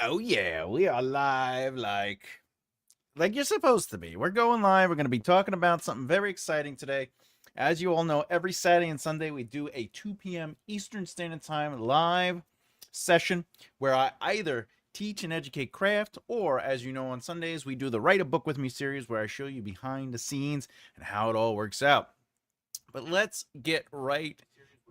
Oh yeah, we are live like you're supposed to be. We're going live. We're going to be talking about something very exciting today. As you all know, every Saturday and Sunday we do a 2 p.m. Eastern Standard Time live session where I either teach and educate craft, or as you know, on Sundays we do the Write a Book with Me series where I show you behind the scenes and how it all works out. But let's get right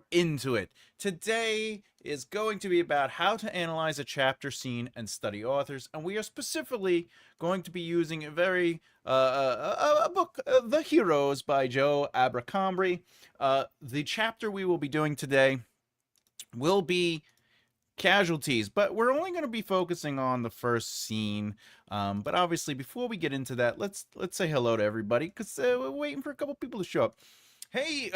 into it. Today is going to be about how to analyze a chapter, scene, and study authors, and we are specifically going to be using a very a book, The Heroes by Joe Abercrombie. The chapter we will be doing today will be casualties, but we're only going to be focusing on the first scene. But obviously, before we get into that, let's say hello to everybody because we're waiting for a couple people to show up. Hey,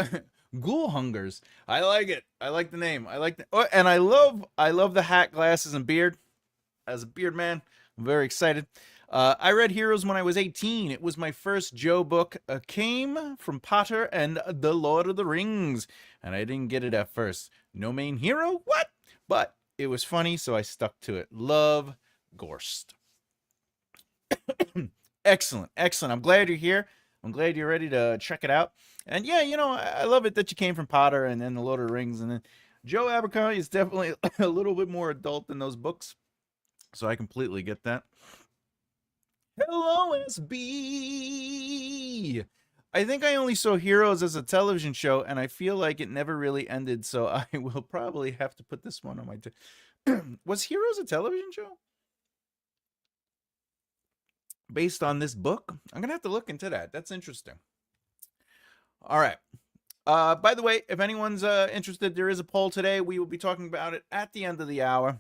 Ghoul Hungers. I like it. I like the name. I like the and I love the hat, glasses, and beard. As a beard man, I'm very excited. I read Heroes when I was 18. It was my first Joe book. Came from Potter and the Lord of the Rings, and I didn't get it at first. No main hero? What? But it was funny, so I stuck to it. Love, Gorst. Excellent, excellent. I'm glad you're here. I'm glad you're ready to check it out. And yeah, you know, I love it that you came from Potter and then the Lord of the Rings. And then Joe Abercrombie is definitely a little bit more adult than those books. So I completely get that. Hello, SB. I think I only saw Heroes as a television show, and I feel like it never really ended. So I will probably have to put this one on my. Was Heroes a television show? Based on this book? I'm going to have to look into that. That's interesting. All right. By the way, if anyone's interested, there is a poll today. We will be talking about it at the end of the hour.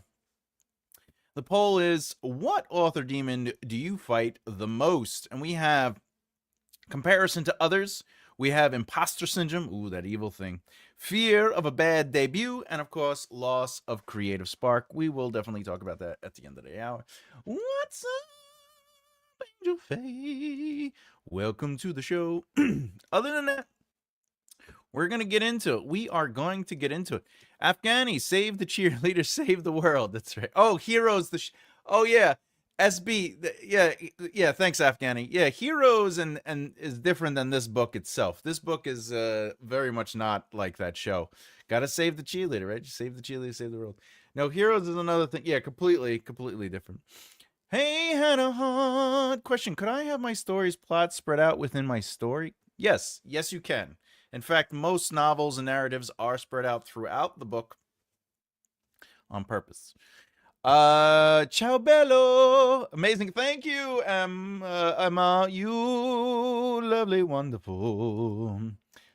The poll is, what author demon do you fight the most? And we have comparison to others. We have imposter syndrome. Ooh, that evil thing. Fear of a bad debut. And of course, loss of creative spark. We will definitely talk about that at the end of the hour. What's up, Angel Faye? Welcome to the show. Other than that, we're going to get into it. We are going to get into it. Afghani, save the cheerleader, save the world. That's right. Oh, Heroes. Oh, yeah. SB. Yeah. Thanks, Afghani. Yeah, Heroes and is different than this book itself. This book is very much not like that show. Got to save the cheerleader, right? Save the cheerleader, save the world. No, Heroes is another thing. Yeah, completely different. Hey, Hannah Hunt. Question: could I have my story's plot spread out within my story? Yes, you can. In fact, most novels and narratives are spread out throughout the book on purpose. Ciao bello. Amazing. Thank you, Emma. You lovely, wonderful.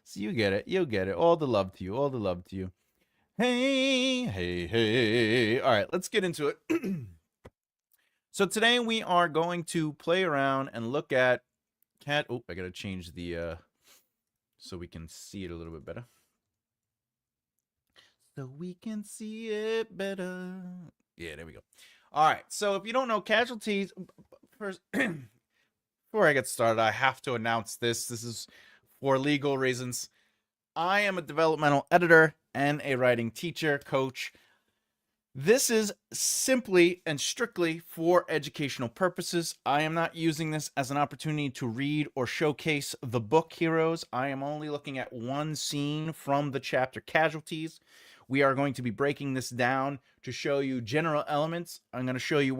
So you get it. You'll get it. All the love to you. All the love to you. Hey. All right, let's get into it. So today we are going to play around and look at cat. Oh, I got to change the so we can see it a little bit better. So we can see it better. Yeah, there we go. All right. So if you don't know, casualties. First, before I get started, I have to announce this. This is for legal reasons. I am a developmental editor and a writing teacher, coach. This is simply and strictly for educational purposes. I am not using this as an opportunity to read or showcase the book Heroes. I am only looking at one scene from the chapter Casualties. We are going to be breaking this down to show you general elements. I'm going to show you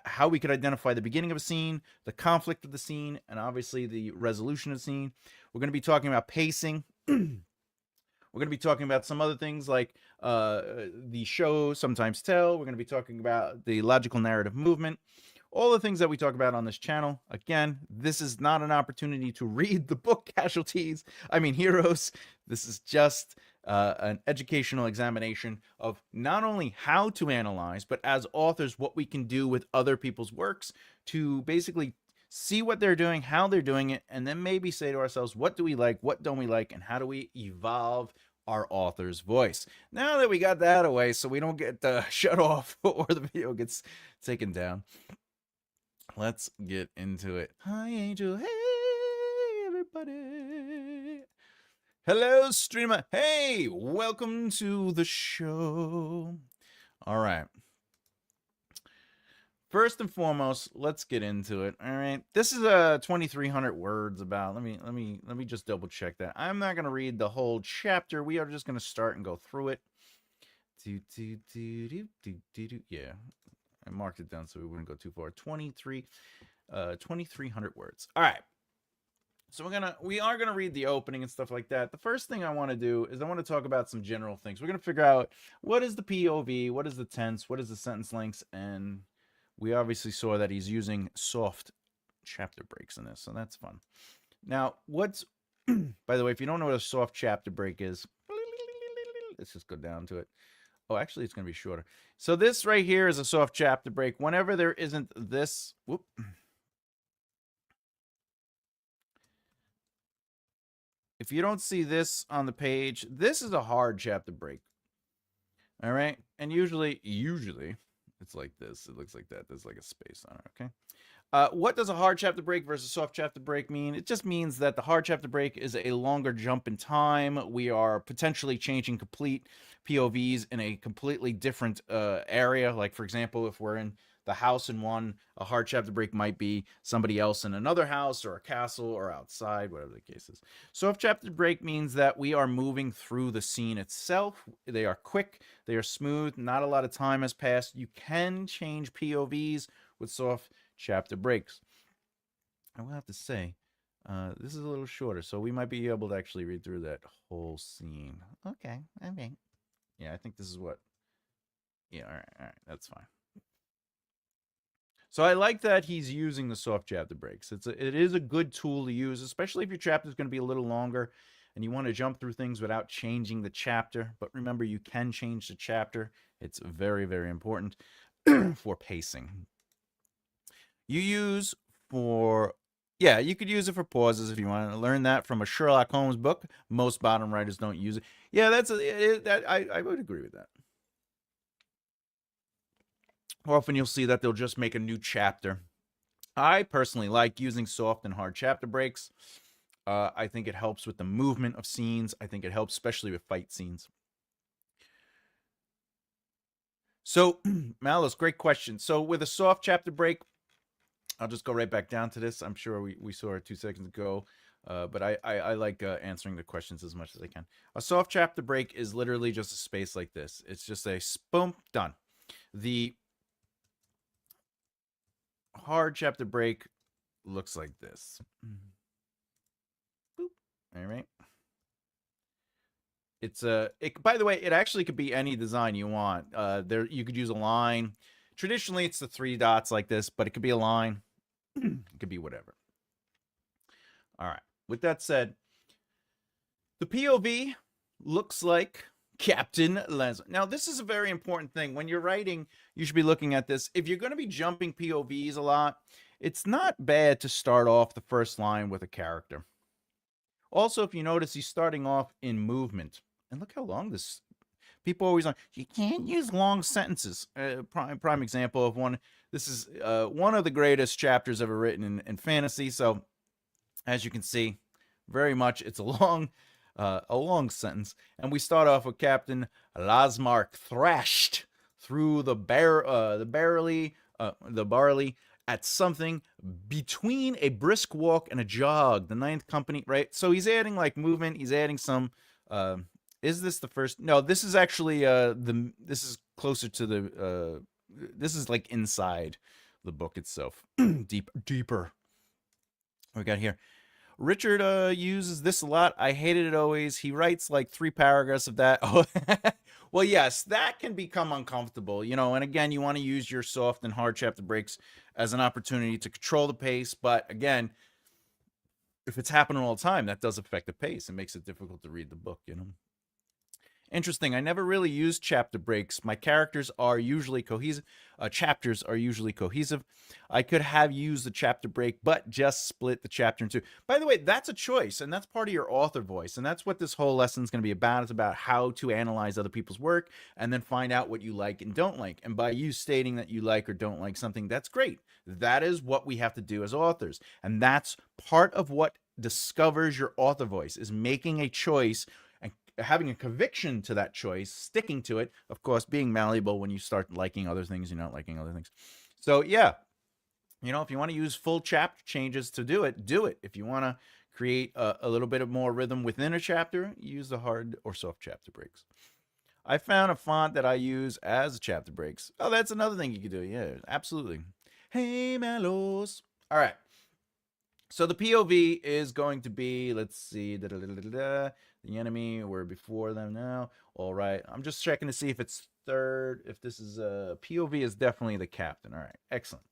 how we could identify the beginning of a scene, the conflict of the scene, and obviously the resolution of the scene. We're going to be talking about pacing. We're going to be talking about some other things like the show sometimes tell. We're going to be talking about the logical narrative movement, all the things that we talk about on this channel. Again, this is not an opportunity to read the book Heroes. This is just an educational examination of not only how to analyze, but as authors, what we can do with other people's works to basically see what they're doing, how they're doing it, and then maybe say to ourselves, what do we like, what don't we like, and how do we evolve our author's voice. Now that we got that away so we don't get shut off or the video gets taken down, let's get into it. Hi, Angel. Hey, everybody. Hello, streamer. Hey, welcome to the show. All right. First and foremost, let's get into it. All right, this is 2,300 words about. Let me just double check that. I'm not gonna read the whole chapter. We are just gonna start and go through it. Yeah, I marked it down so we wouldn't go too far. 2,300 words. All right. So we are gonna read the opening and stuff like that. The first thing I want to do is I want to talk about some general things. We're gonna figure out what is the POV, what is the tense, what is the sentence lengths, and we obviously saw that he's using soft chapter breaks in this, so that's fun. Now, what's by the way, if you don't know what a soft chapter break is, let's just go down to it. Oh, actually, it's gonna be shorter. So this right here is a soft chapter break. Whenever there isn't this, whoop. If you don't see this on the page, this is a hard chapter break. All right. And usually it's like this. It looks like that. There's like a space on it. Okay. What does a hard chapter break versus soft chapter break mean? It just means that the hard chapter break is a longer jump in time. We are potentially changing complete POVs in a completely different area. Like, for example, if we're in the house in one, a hard chapter break might be somebody else in another house or a castle or outside, whatever the case is. Soft chapter break means that we are moving through the scene itself. They are quick, they are smooth, not a lot of time has passed. You can change POVs with soft chapter breaks. I will have to say, this is a little shorter, so we might be able to actually read through that whole scene. Okay. Yeah, I think this is what. Yeah, all right, that's fine. So I like that he's using the soft chapter breaks. It is a good tool to use, especially if your chapter is going to be a little longer and you want to jump through things without changing the chapter. But remember, you can change the chapter. It's very, very important for pacing. You use for, yeah, you could use it for pauses if you want to learn that from a Sherlock Holmes book. Most bottom writers don't use it. Yeah, I would agree with that. Often you'll see that they'll just make a new chapter. I personally like using soft and hard chapter breaks. I think it helps with the movement of scenes. I think it helps especially with fight scenes. So, Malus, great question. So with a soft chapter break, I'll just go right back down to this. I'm sure we saw it 2 seconds ago, but I like answering the questions as much as I can. A soft chapter break is literally just a space like this. It's just a boom, done. The hard chapter break looks like this. Boop. All right. It's by the way, it actually could be any design you want. There you could use a line. Traditionally, it's the 3 dots like this, but it could be a line. It could be whatever. All right. With that said, the POV looks like Captain Lesnar. Now, this is a very important thing. When you're writing, you should be looking at this. If you're going to be jumping POVs a lot, it's not bad to start off the first line with a character. Also, if you notice, he's starting off in movement. And look how long this... People always like, you can't use long sentences. Prime example of one. This is one of the greatest chapters ever written in fantasy. So, as you can see, very much it's a long sentence. And we start off with Captain Lasmark thrashed through the barley at something between a brisk walk and a jog. The 9th Company, right? So he's adding like movement. He's adding some. Is this the first? No, this is actually this is closer to the this is like inside the book itself. Deeper. What we got here? Richard uses this a lot. I hated it always. He writes like 3 paragraphs of that. Oh, well, yes, that can become uncomfortable, you know. And again, you want to use your soft and hard chapter breaks as an opportunity to control the pace. But again, if it's happening all the time, that does affect the pace. It makes it difficult to read the book, you know. Interesting. I never really use chapter breaks. My characters are usually cohesive. Chapters are usually cohesive. I could have used the chapter break, but just split the chapter in 2. By the way, that's a choice, and that's part of your author voice. And that's what this whole lesson is going to be about. It's about how to analyze other people's work and then find out what you like and don't like. And by you stating that you like or don't like something, that's great. That is what we have to do as authors. And that's part of what discovers your author voice, is making a choice having a conviction to that choice, sticking to it, of course, being malleable when you start liking other things, you're not liking other things. So yeah, if you want to use full chapter changes to do it, do it. If you want to create a little bit of more rhythm within a chapter, use the hard or soft chapter breaks. I found a font that I use as chapter breaks. Oh, that's another thing you could do. Yeah, absolutely. Hey, Mellows. All right. So the POV is going to be, let's see, the enemy, we're before them now. All right. I'm just checking to see if it's third. If this is POV is definitely the captain. All right. Excellent.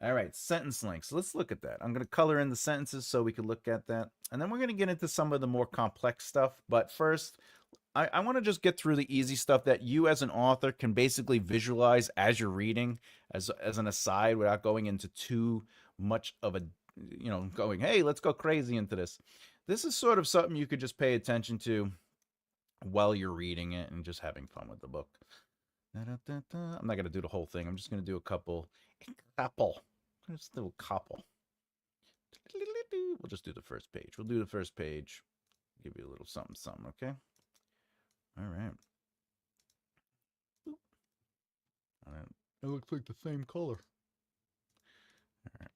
All right, sentence links. Let's look at that. I'm going to color in the sentences so we can look at that. And then we're going to get into some of the more complex stuff. But first, I want to just get through the easy stuff that you as an author can basically visualize as you're reading as an aside without going into too much of a, going, hey, let's go crazy into this. This is sort of something you could just pay attention to while you're reading it and just having fun with the book. I'm not going to do the whole thing. I'm just going to do a couple. Just do a couple. We'll just do the first page. We'll do the first page. Give you a little something, okay? All right. It looks like the same color. All right.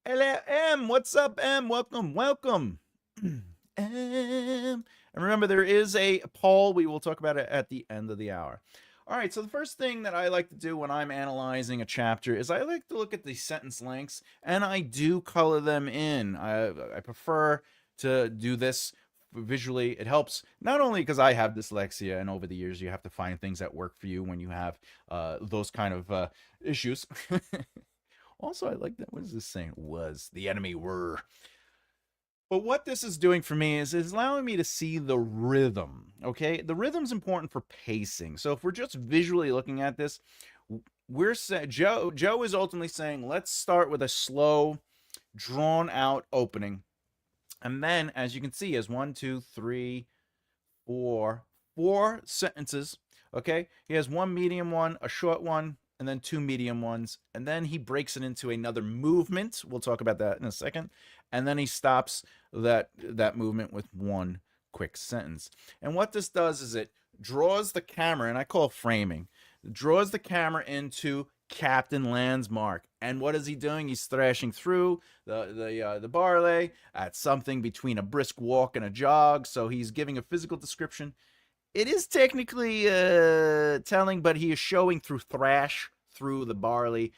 Hello, M. What's up, M? Welcome. M. And remember, there is a poll. We will talk about it at the end of the hour. All right, so the first thing that I like to do when I'm analyzing a chapter is I like to look at the sentence lengths, and I do color them in. I prefer to do this visually. It helps not only because I have dyslexia, and over the years you have to find things that work for you when you have those kind of issues. Also, I like that. What is this saying? Was the enemy were. But what this is doing for me is allowing me to see the rhythm, okay? The rhythm's important for pacing. So if we're just visually looking at this, we're saying Joe is ultimately saying, let's start with a slow, drawn out opening. And then, as you can see, as 1, 2, 3, 4 sentences, okay? He has one medium one, a short one, and then 2 medium ones, and then he breaks it into another movement. We'll talk about that in a second. And then he stops that movement with one quick sentence. And what this does is it draws the camera, and I call it framing, draws the camera into Captain Landsmark. And what is he doing? He's thrashing through the barley at something between a brisk walk and a jog. So he's giving a physical description. It is technically telling, but he is showing through thrash, through the barley,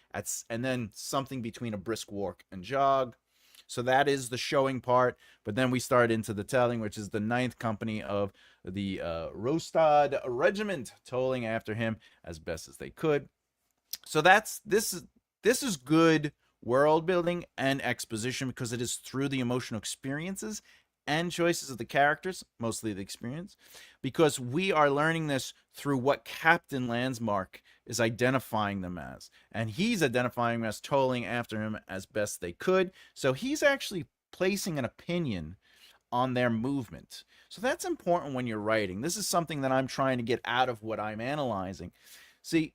and then something between a brisk walk and jog. So that is the showing part. But then we start into the telling, which is the 9th company of the Rostad Regiment, tolling after him as best as they could. So this is good world building and exposition because it is through the emotional experiences and choices of the characters, mostly the experience, because we are learning this through what Captain Landsmark is identifying them as. And he's identifying them as tolling after him as best they could. So he's actually placing an opinion on their movement. So that's important when you're writing. This is something that I'm trying to get out of what I'm analyzing. See,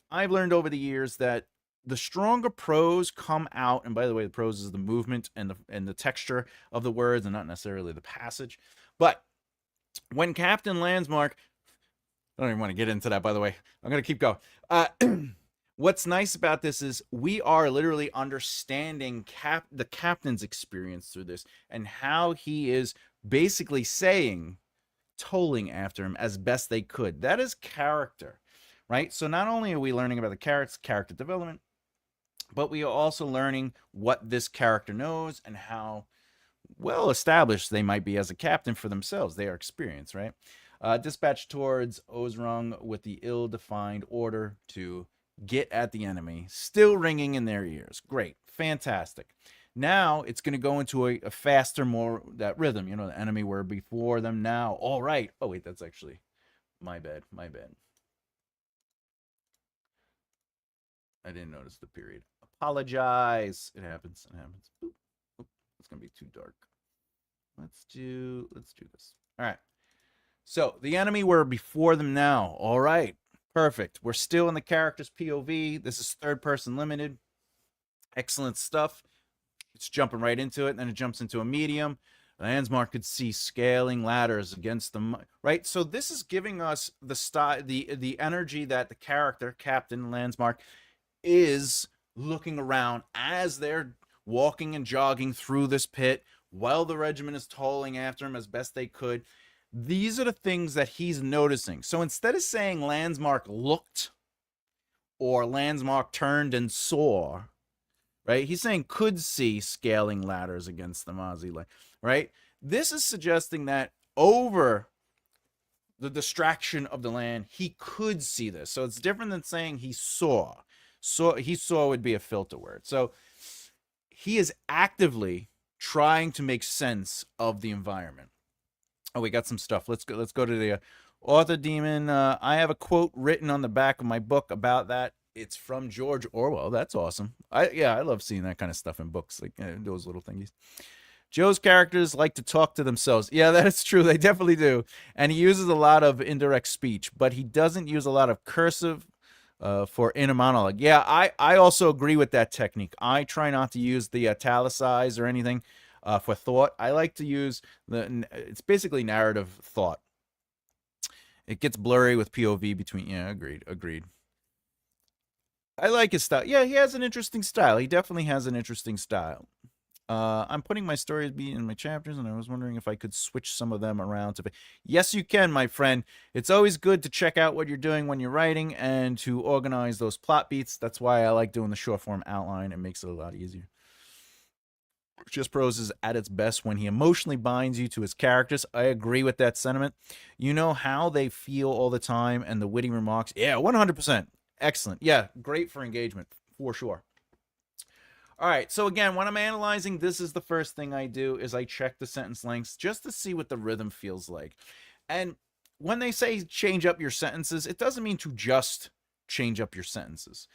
I've learned over the years that the stronger prose come out, and by the way, the prose is the movement and the texture of the words and not necessarily the passage. But when Captain Landsmark, I don't even want to get into that, by the way. I'm going to keep going. What's nice about this is we are literally understanding the captain's experience through this and how he is basically saying, tolling after him as best they could. That is character, right? So not only are we learning about the character development, but we are also learning what this character knows and how well established they might be as a captain for themselves. They are experienced, right? Dispatch towards Ozrung with the ill-defined order to get at the enemy, still ringing in their ears. Great. Fantastic. Now it's going to go into a faster, more that rhythm. The enemy were before them now. All right. Oh, wait, that's actually my bad. I didn't notice the period. Apologize. It happens. Oop. It's gonna be too dark. Let's do this. All right. So the enemy were before them now. All right. Perfect. We're still in the character's POV. This is third person limited. Excellent stuff. It's jumping right into it. And then it jumps into a medium. Landsmark could see scaling ladders against the right. So this is giving us the style, the energy that the character Captain Landsmark is looking around as they're walking and jogging through this pit while the regiment is toiling after him as best they could. These are the things that he's noticing. So instead of saying Landsmark looked or Landsmark turned and saw, right? He's saying could see scaling ladders against the Mozzie, right? This is suggesting that over the distraction of the land, he could see this. So it's different than saying he saw. He saw would be a filter word. So he is actively trying to make sense of the environment. Oh, we got some stuff. Let's go to the author demon. I have a quote written on the back of my book about that. It's from George Orwell. That's awesome. I love seeing that kind of stuff in books, like those little thingies. Joe's characters like to talk to themselves. Yeah, that is true. They definitely do. And he uses a lot of indirect speech, but he doesn't use a lot of cursive for inner monologue. Yeah, I also agree with that technique. I try not to use the italicize or anything for thought. I like to use it's basically narrative thought. It gets blurry with POV between. Yeah, agreed. I like his style. Yeah, he has an interesting style. He definitely has an interesting style. I'm putting my stories in my chapters, and I was wondering if I could switch some of them around. Yes, you can, my friend. It's always good to check out what you're doing when you're writing and to organize those plot beats. That's why I like doing the short form outline. It makes it a lot easier. Just prose is at its best when he emotionally binds you to his characters. I agree with that sentiment. You know how they feel all the time, and the witty remarks. Yeah, 100%. Excellent. Yeah, great for engagement, for sure. All right, so again, when I'm analyzing, this is the first thing I do is I check the sentence lengths just to see what the rhythm feels like. And when they say change up your sentences, it doesn't mean to just change up your sentences.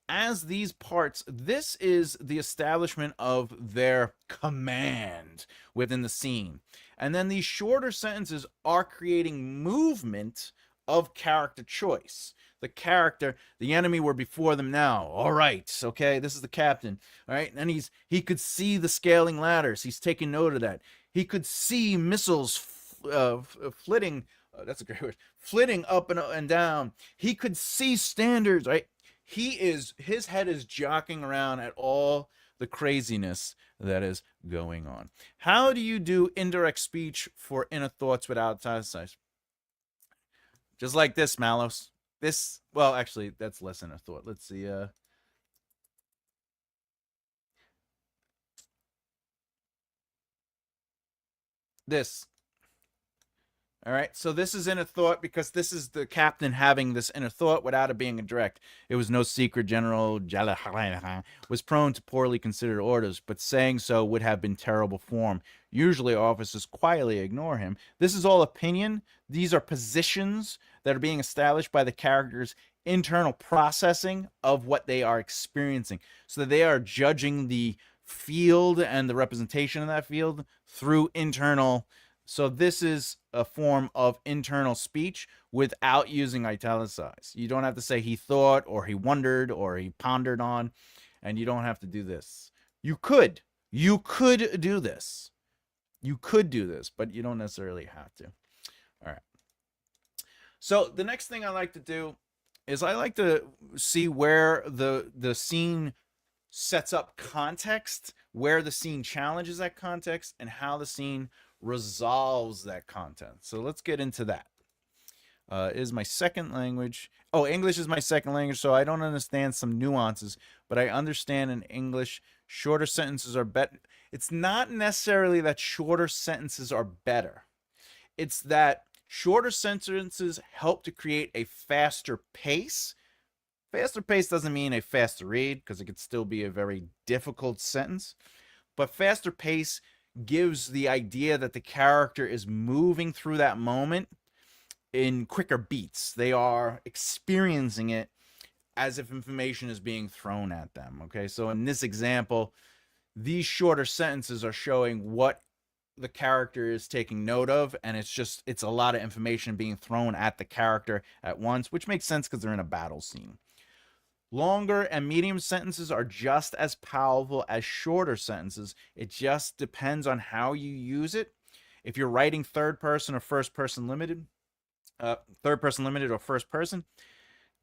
As these parts, this is the establishment of their command within the scene. And then these shorter sentences are creating movement of character choice. The character, the enemy were before them now. All right, okay, this is the captain. All right, and he could see the scaling ladders. He's taking note of that. He could see missiles flitting. That's a great word. Flitting up and down. He could see standards. Right, his head is jockeying around at all the craziness that is going on. How do you do indirect speech for inner thoughts without italicized? Just like this, Malos. This, well, actually, that's less than a thought. Let's see. This. All right, so this is inner thought because this is the captain having this inner thought without it being a direct. It was no secret General Jala was prone to poorly considered orders, but saying so would have been terrible form. Usually officers quietly ignore him. This is all opinion. These are positions that are being established by the character's internal processing of what they are experiencing. So that they are judging the field and the representation of that field through internal. So this is a form of internal speech without using italicize. You don't have to say he thought or he wondered or he pondered on, and you don't have to do this. You could do this. You could do this, but you don't necessarily have to. All right. So the next thing I like to do is I like to see where the scene sets up context, where the scene challenges that context, and how the scene resolves that content. So let's get into that. Is my second language. Oh, English is my second language, so I don't understand some nuances, but I understand in English shorter sentences are better. It's not necessarily that shorter sentences are better. It's that shorter sentences help to create a faster pace. Faster pace doesn't mean a faster read, because it could still be a very difficult sentence. But faster pace gives the idea that the character is moving through that moment in quicker beats. They are experiencing it as if information is being thrown at them. Okay, so in this example, these shorter sentences are showing what the character is taking note of, and it's a lot of information being thrown at the character at once, which makes sense because they're in a battle scene. Longer and medium sentences are just as powerful as shorter sentences. It just depends on how you use it If you're writing third person or first person limited, or first person,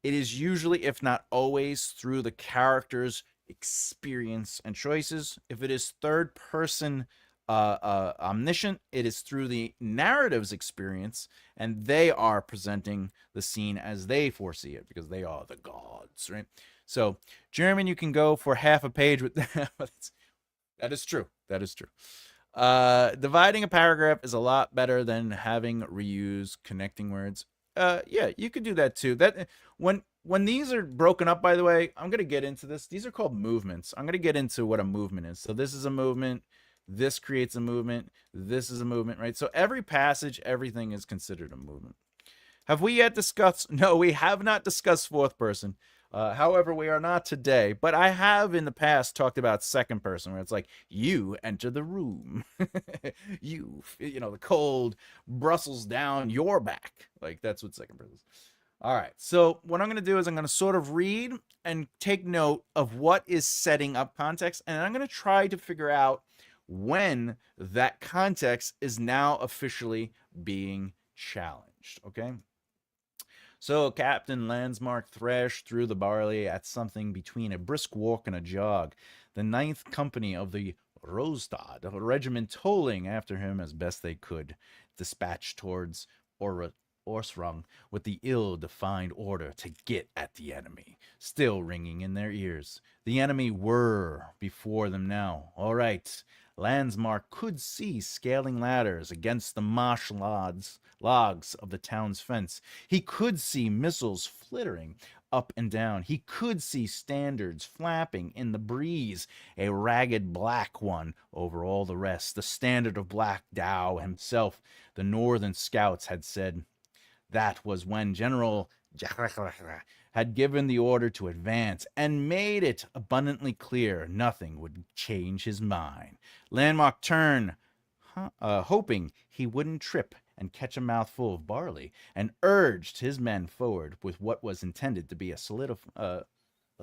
it is usually, if not always, through the character's experience and choices. If it is third person omniscient, it is through the narrative's experience, and they are presenting the scene as they foresee it because they are the gods, right? So, German, you can go for half a page with that. That is true. That is true. Dividing a paragraph is a lot better than having reuse connecting words. Yeah, you could do that too. That when these are broken up, by the way, I'm gonna get into this. These are called movements. I'm gonna get into what a movement is. So this is a movement. This creates a movement. This is a movement, right? So every passage, everything is considered a movement. Have we yet discussed? No, we have not discussed fourth person. However, we are not today, but I have in the past talked about second person, where it's like, you enter the room. you know, the cold brustles down your back. Like, that's what second person is. All right, so what I'm going to do is I'm going to sort of read and take note of what is setting up context, and I'm going to try to figure out when that context is now officially being challenged, okay? So Captain Landsmark thrashed through the barley at something between a brisk walk and a jog. The 9th Company of the Rostad, a regiment tolling after him as best they could, dispatched towards Orsrung with the ill-defined order to get at the enemy, still ringing in their ears. The enemy were before them now. All right. Landsmark could see scaling ladders against the marsh logs of the town's fence. He could see missiles flittering up and down. He could see standards flapping in the breeze, a ragged black one over all the rest, the standard of Black Dow himself. The northern scouts had said that was when General had given the order to advance and made it abundantly clear nothing would change his mind. Landmark turned, hoping he wouldn't trip and catch a mouthful of barley, and urged his men forward with what was intended to be a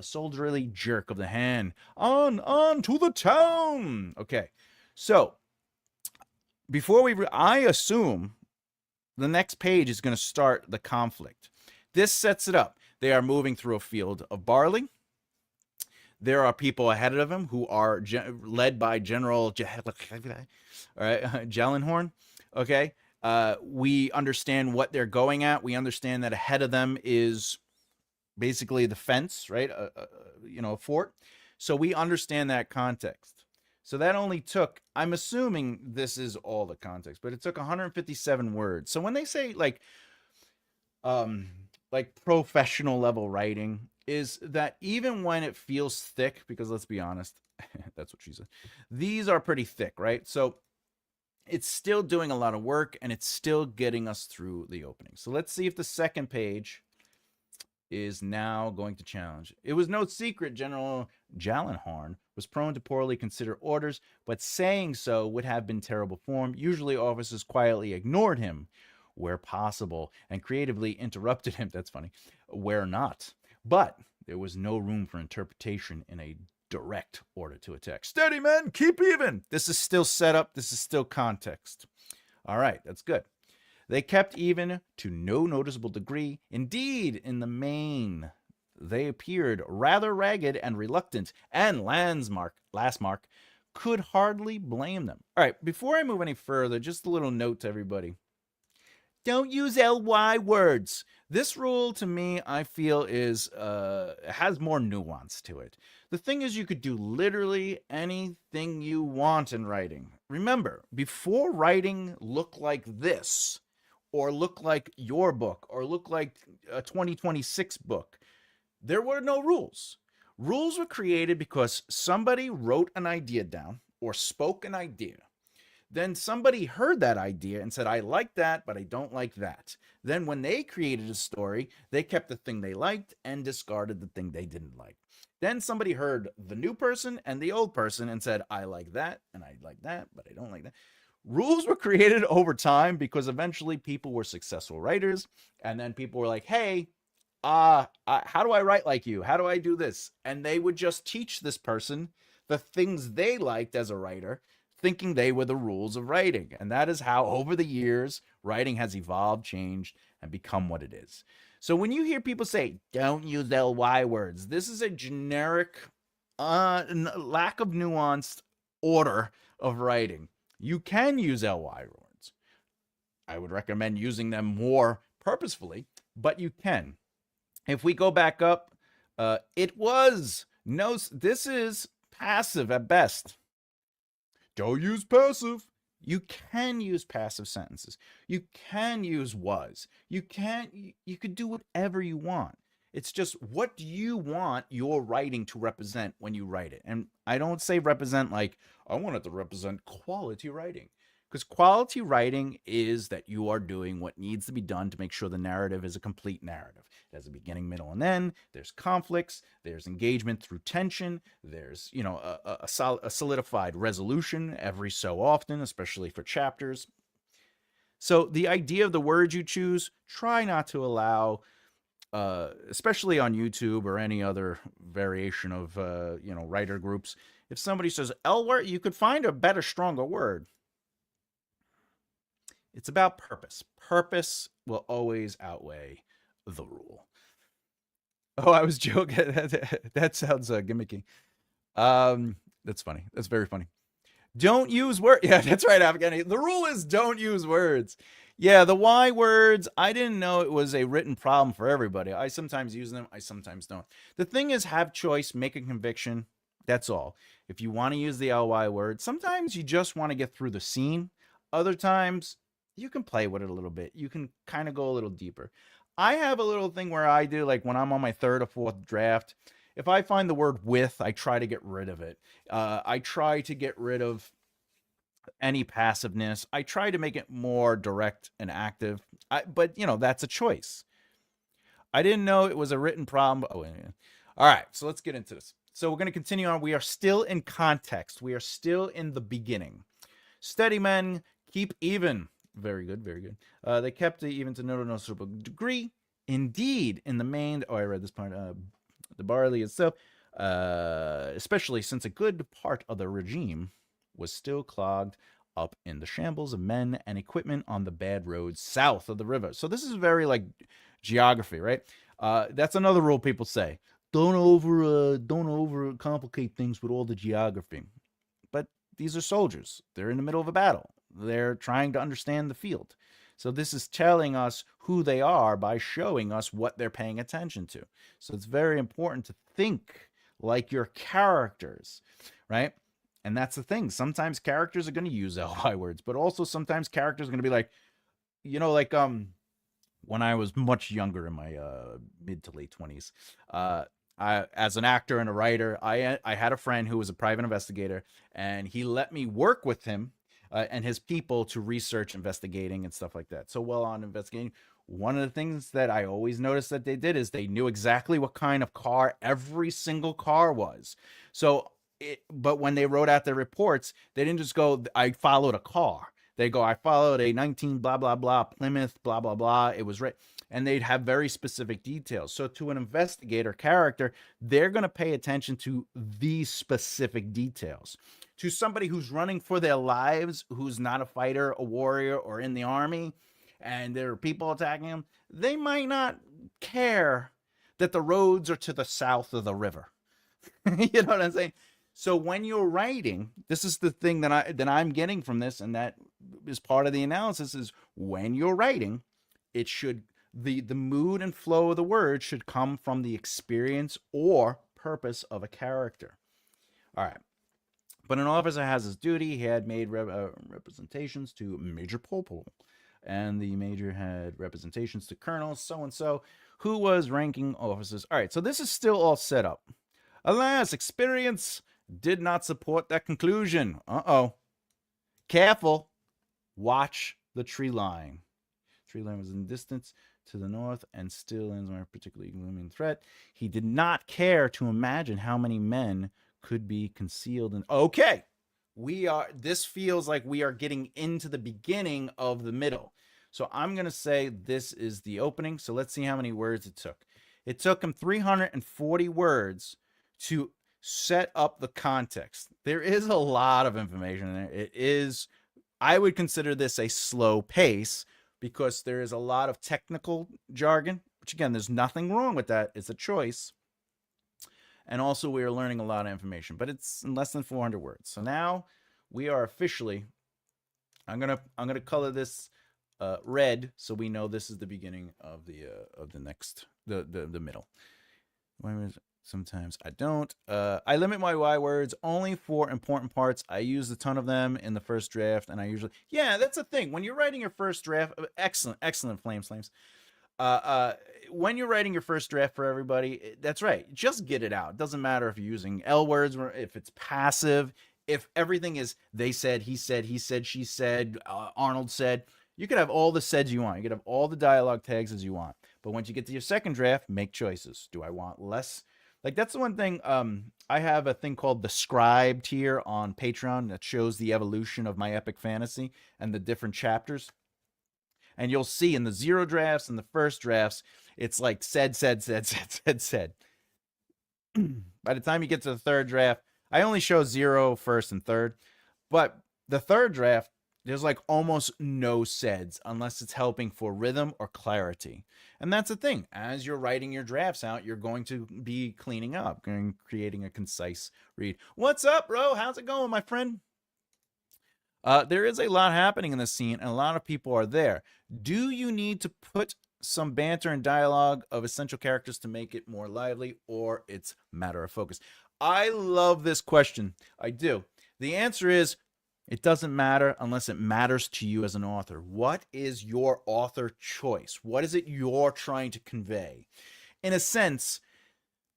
soldierly jerk of the hand. On to the town! Okay, so before I assume the next page is going to start the conflict. This sets it up. They are moving through a field of barley. There are people ahead of him who are led by General Jellenhorn. Okay. We understand what they're going at. We understand that ahead of them is basically the fence, right? A fort. So we understand that context. So that only took, I'm assuming this is all the context, but it took 157 words. So when they say like professional level writing, is that even when it feels thick, because let's be honest, that's what she said, these are pretty thick, right? So it's still doing a lot of work, and it's still getting us through the opening. So let's see if the second page is now going to challenge. It was no secret General Jallenhorn was prone to poorly consider orders, but saying so would have been terrible form. Usually officers quietly ignored him where possible and creatively interrupted him. That's funny. Where not. But there was no room for interpretation in a direct order to attack. Steady, men, keep even. This is still setup. This is still context. All right, that's good. They kept even to no noticeable degree. Indeed, in the main, they appeared rather ragged and reluctant, and Lastmark could hardly blame them. All right, before I move any further, just a little note to everybody. Don't use ly words. This rule, to me, I feel has more nuance to it. The thing is, you could do literally anything you want in writing. Remember, before writing look like this, or look like your book, or look like a 2026 book, there were no rules. Rules were created because somebody wrote an idea down or spoke an idea. Then somebody heard that idea and said, I like that, but I don't like that. Then when they created a story, they kept the thing they liked and discarded the thing they didn't like. Then somebody heard the new person and the old person and said, I like that, and I like that, but I don't like that. Rules were created over time because eventually people were successful writers, and then people were like, hey, how do I write like you? How do I do this? And they would just teach this person the things they liked as a writer thinking they were the rules of writing. And that is how, over the years, writing has evolved, changed, and become what it is. So when you hear people say, don't use ly words, this is a generic, lack of nuanced order of writing. You can use ly words. I would recommend using them more purposefully, but you can. If we go back up, it was no, this is passive at best. Don't use passive. You can use passive sentences. You can use was. You could do whatever you want. It's just, what do you want your writing to represent when you write it? And I don't say represent like, I want it to represent quality writing. Because quality writing is that you are doing what needs to be done to make sure the narrative is a complete narrative. It has a beginning, middle, and end. There's conflicts. There's engagement through tension. There's, a solidified resolution every so often, especially for chapters. So the idea of the words you choose, try not to allow, especially on YouTube or any other variation of, writer groups. If somebody says L word, you could find a better, stronger word. It's about purpose. Purpose will always outweigh the rule. Oh, I was joking. That sounds gimmicky. That's funny. That's very funny. Don't use words. Yeah, that's right, Afghani. The rule is don't use words. Yeah, the Y words, I didn't know it was a written problem for everybody. I sometimes use them. I sometimes don't. The thing is, have choice, make a conviction. That's all. If you want to use the ly word, sometimes you just want to get through the scene. Other times, you can play with it a little bit. You can kind of go a little deeper. I have a little thing where I do, like when I'm on my third or fourth draft, if I find the word with, I try to get rid of it. I try to get rid of any passiveness. I try to make it more direct and active. But, that's a choice. I didn't know it was a written problem. Oh, yeah. All right, so let's get into this. So we're going to continue on. We are still in context. We are still in the beginning. Steady men, keep even. Very good, very good. They kept it even to no noticeable degree. Indeed, in the main, I read this part, the barley itself, especially since a good part of the regime was still clogged up in the shambles of men and equipment on the bad roads south of the river. So this is very like geography, right? That's another rule people say. Don't over complicate things with all the geography. But these are soldiers. They're in the middle of a battle. They're trying to understand the field. So this is telling us who they are by showing us what they're paying attention to. So it's very important to think like your characters, right? And that's the thing. Sometimes characters are going to use ly words, but also sometimes characters are going to be like, when I was much younger in my mid to late 20s, as an actor and a writer, I had a friend who was a private investigator, and he let me work with him and his people to research investigating and stuff like that. So while on investigating, one of the things that I always noticed that they did is they knew exactly what kind of car every single car was. So, but when they wrote out their reports, they didn't just go, I followed a car. They go, I followed a 19 blah, blah, blah, Plymouth, blah, blah, blah. It was right. And they'd have very specific details. So to an investigator character, they're going to pay attention to these specific details. To somebody who's running for their lives, who's not a fighter, a warrior, or in the army, and there are people attacking them, they might not care that the roads are to the south of the river. You know what I'm saying? So when you're writing, this is the thing that I'm getting from this, and that is part of the analysis, is when you're writing, it should, the mood and flow of the word should come from the experience or purpose of a character. All right. But an officer has his duty. He had made representations to Major Popol, and the major had representations to Colonel so-and-so, who was ranking officers. All right, so this is still all set up. Alas, experience did not support that conclusion. Uh-oh. Careful. Watch the tree line. Tree line was in distance to the north and still ends a particularly looming threat. He did not care to imagine how many men could be concealed in. Okay. This feels like we are getting into the beginning of the middle. So I'm going to say this is the opening. So let's see how many words it took. It took him 340 words to set up the context. There is a lot of information in there. It is, I would consider this a slow pace because there is a lot of technical jargon, which again, there's nothing wrong with that. It's a choice. And also we are learning a lot of information, but it's in less than 400 words. So now we are officially, I'm gonna color this red so we know this is the beginning of the next the middle. Sometimes I don't. I limit my Y words only for important parts. I use a ton of them in the first draft, and I usually, yeah, that's the thing. When you're writing your first draft, excellent, flames. When you're writing your first draft for everybody, that's right. Just get it out. It doesn't matter if you're using L words, or if it's passive, if everything is they said, he said, she said, Arnold said. You could have all the saids you want. You could have all the dialogue tags as you want. But once you get to your second draft, make choices. Do I want less? Like, that's the one thing. I have a thing called the Scribe tier on Patreon that shows the evolution of my epic fantasy and the different chapters. And you'll see in the 0 drafts and the first drafts, it's like said. By the time you get to the third draft, I only show 0, first, and third. But the third draft, there's like almost no saids unless it's helping for rhythm or clarity. And that's the thing. As you're writing your drafts out, you're going to be cleaning up and creating a concise read. What's up, bro? How's it going, my friend? There is a lot happening in the scene, and a lot of people are there. Do you need to put some banter and dialogue of essential characters to make it more lively, or it's matter of focus? I love this question. I do. The answer is, it doesn't matter unless it matters to you as an author. What is your author choice? What is it you're trying to convey? In a sense,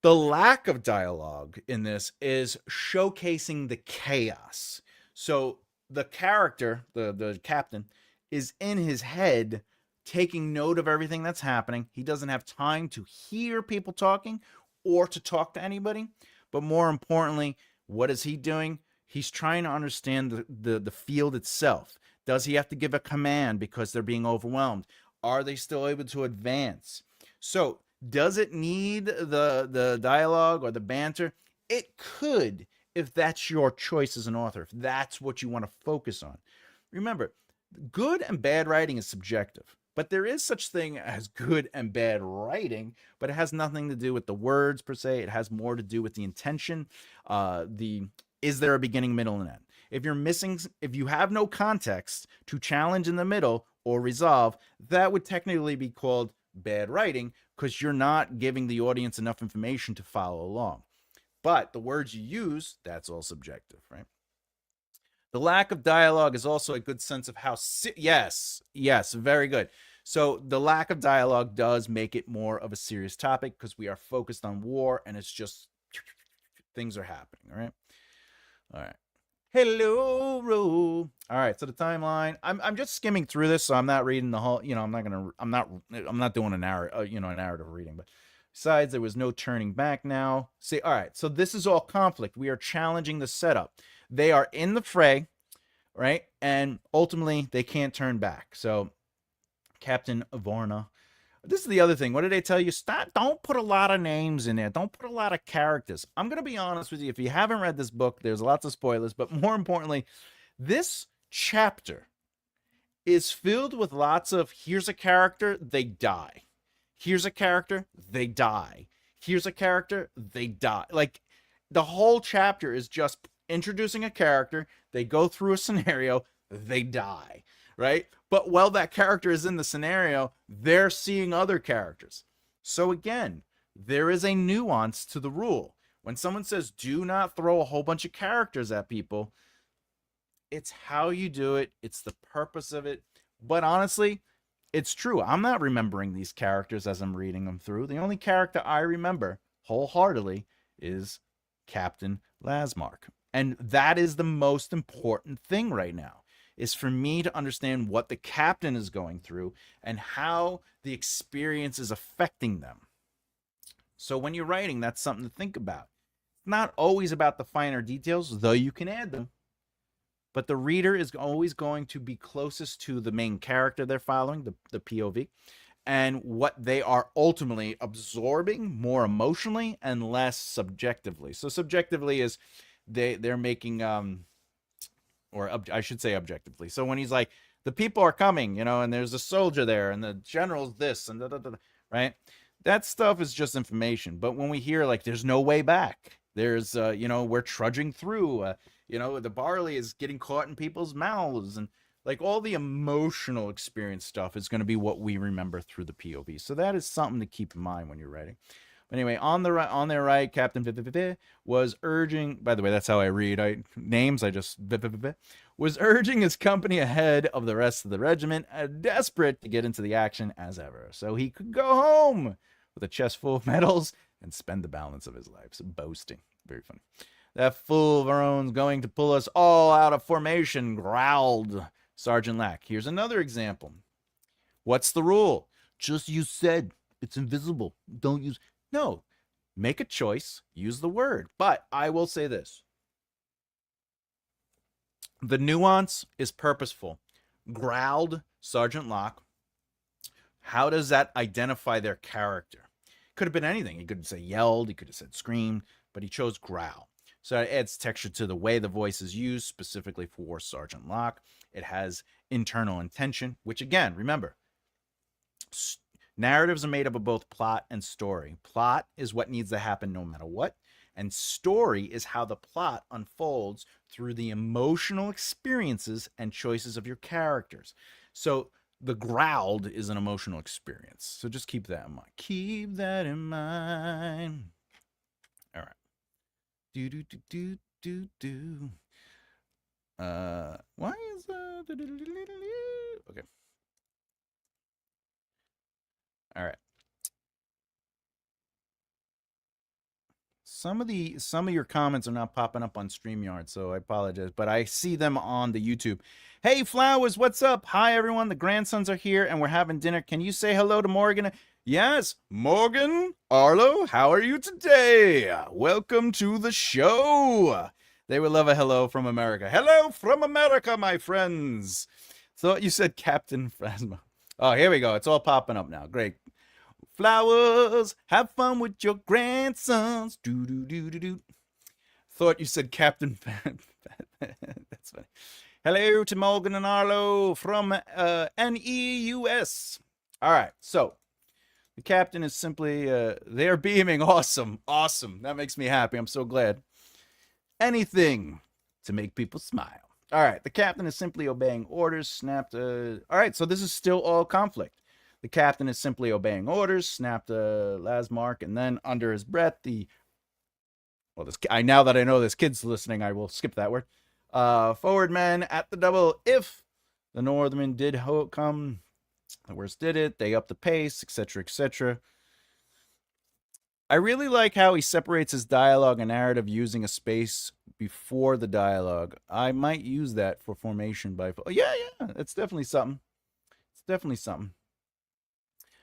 the lack of dialogue in this is showcasing the chaos. So the character, the captain, is in his head taking note of everything that's happening. He doesn't have time to hear people talking or to talk to anybody. But more importantly, what is he doing? He's trying to understand the field itself. Does he have to give a command because they're being overwhelmed? Are they still able to advance? So does it need the dialogue or the banter? It could, if that's your choice as an author, if that's what you want to focus on. Remember, good and bad writing is subjective, but there is such thing as good and bad writing, but it has nothing to do with the words per se. It has more to do with the intention, is there a beginning, middle, and end? If you have no context to challenge in the middle or resolve, that would technically be called bad writing because you're not giving the audience enough information to follow along. But the words you use, that's all subjective, right? The lack of dialogue is also a good sense of how, yes, very good. So the lack of dialogue does make it more of a serious topic because we are focused on war and it's just things are happening, all right? All right. Hello, Ro. All right. So the timeline. I'm just skimming through this, so I'm not reading the whole. I'm not doing a narrative reading. But besides, there was no turning back now. See, all right. So this is all conflict. We are challenging the setup. They are in the fray, right? And ultimately, they can't turn back. So Captain Varna. This is the other thing. What did they tell you? Don't put a lot of names in there. Don't put a lot of characters. I'm going to be honest with you. If you haven't read this book, there's lots of spoilers. But more importantly, this chapter is filled with lots of, here's a character, they die. Here's a character, they die. Here's a character, they die. Like, the whole chapter is just introducing a character. They go through a scenario, they die. Right? But while that character is in the scenario, they're seeing other characters. So again, there is a nuance to the rule. When someone says, do not throw a whole bunch of characters at people, it's how you do it. It's the purpose of it. But honestly, it's true. I'm not remembering these characters as I'm reading them through. The only character I remember wholeheartedly is Captain Lasmark. And that is the most important thing right now. Is for me to understand what the captain is going through and how the experience is affecting them. So when you're writing, that's something to think about. It's not always about the finer details, though you can add them. But the reader is always going to be closest to the main character they're following, the POV. and what they are ultimately absorbing more emotionally and less subjectively. So subjectively is they're making I should say objectively. So when he's like, the people are coming, and there's a soldier there, and the general's this, and right? That stuff is just information. But when we hear like, there's no way back, there's, we're trudging through, the barley is getting caught in people's mouths, and like all the emotional experience stuff is going to be what we remember through the POV. So that is something to keep in mind when you're writing. Anyway, on their right, Captain was urging. By the way, that's how I read. Names. I just was urging his company ahead of the rest of the regiment, desperate to get into the action as ever, so he could go home with a chest full of medals and spend the balance of his life. So boasting, very funny. That fool of our own's going to pull us all out of formation, growled Sergeant Lack. Here's another example. What's the rule? Just use said. It's invisible. Don't use. No, make a choice, use the word. But I will say this. The nuance is purposeful. Growled Sergeant Locke. How does that identify their character? Could have been anything. He could have said yelled, he could have said screamed, but he chose growl. So it adds texture to the way the voice is used, specifically for Sergeant Locke. It has internal intention, which again, remember, narratives are made up of both plot and story. Plot is what needs to happen no matter what, and story is how the plot unfolds through the emotional experiences and choices of your characters. So the growled is an emotional experience. So just keep that in mind. Keep that in mind. All right. Why is okay. All right. Some of your comments are not popping up on StreamYard, so I apologize, but I see them on the YouTube. Hey, Flowers, what's up? Hi, everyone. The grandsons are here, and we're having dinner. Can you say hello to Morgan? Yes, Morgan, Arlo, how are you today? Welcome to the show. They would love a hello from America. Hello from America, my friends. Thought you said Captain Phasma. Oh, here we go. It's all popping up now. Great. Flowers, have fun with your grandsons. Do. Thought you said Captain. That's funny. Hello to Morgan and Arlo from NEUS. All right, so the captain is simply, they're beaming. Awesome. That makes me happy. I'm so glad. Anything to make people smile. All right, the captain is simply obeying orders. Snapped. All right, so this is still all conflict. The captain is simply obeying orders. Snapped Lasmark, and then under his breath, now that I know this kid's listening, I will skip that word. Forward man at the double. If the Northern did come, the worst did it. They upped the pace, etc., etc. I really like how he separates his dialogue and narrative using a space before the dialogue. I might use that for formation by. Yeah, it's definitely something.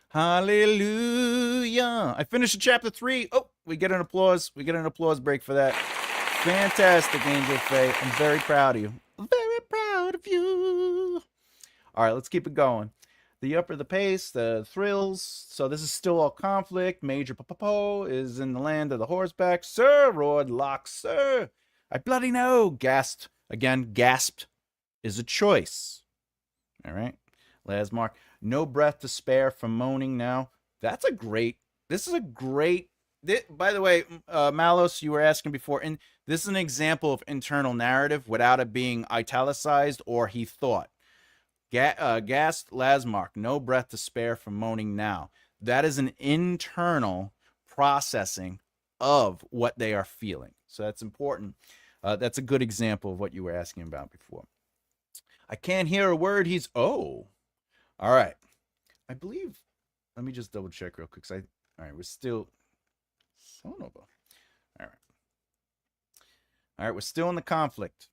Hallelujah. I finished chapter 3. Oh, we get an applause. Break for that. Fantastic, Angel Faye. I'm very proud of you. Very proud of you. All right, let's keep it going. The upper the pace, the thrills. So this is still all conflict. Major Popo is in the land of the horseback. Sir, roared Locke, sir. I bloody know. Gasped. Again, gasped is a choice. All right. Lasmark. No breath to spare from moaning now. This is a great. By the way, Malos, you were asking before, and this is an example of internal narrative without it being italicized or he thought. Gasped Lasmark. No breath to spare from moaning now. That is an internal processing of what they are feeling. So that's important. That's a good example of what you were asking about before. I can't hear a word. All right. I believe. Let me just double check real quick. All right, we're still. Sonoba. All right, we're still in the conflict.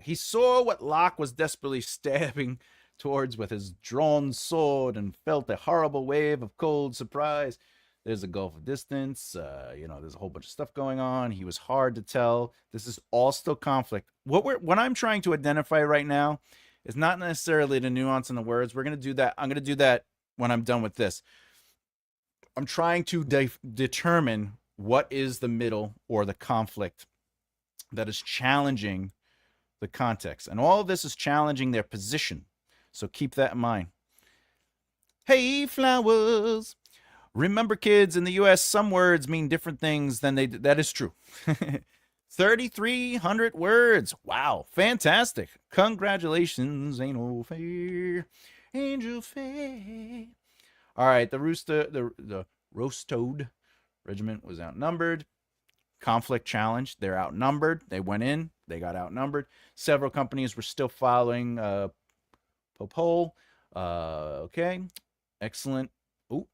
He saw what Locke was desperately stabbing towards with his drawn sword and felt a horrible wave of cold surprise. There's a gulf of distance. There's a whole bunch of stuff going on. He was hard to tell. This is all still conflict. What I'm trying to identify right now is not necessarily the nuance in the words. We're going to do that. I'm going to do that when I'm done with this. I'm trying to determine what is the middle or the conflict that is challenging the context. And all of this is challenging their position. So keep that in mind. Hey, flowers. Remember, kids, in the US, some words mean different things than they. That is true. 3,300 words. Wow. Fantastic. Congratulations. Ain't no fair. Angel fair. All right. The roast toad regiment was outnumbered. Conflict challenge. They're outnumbered. They went in. They got outnumbered. Several companies were still following Popole. Okay. Excellent. Oh,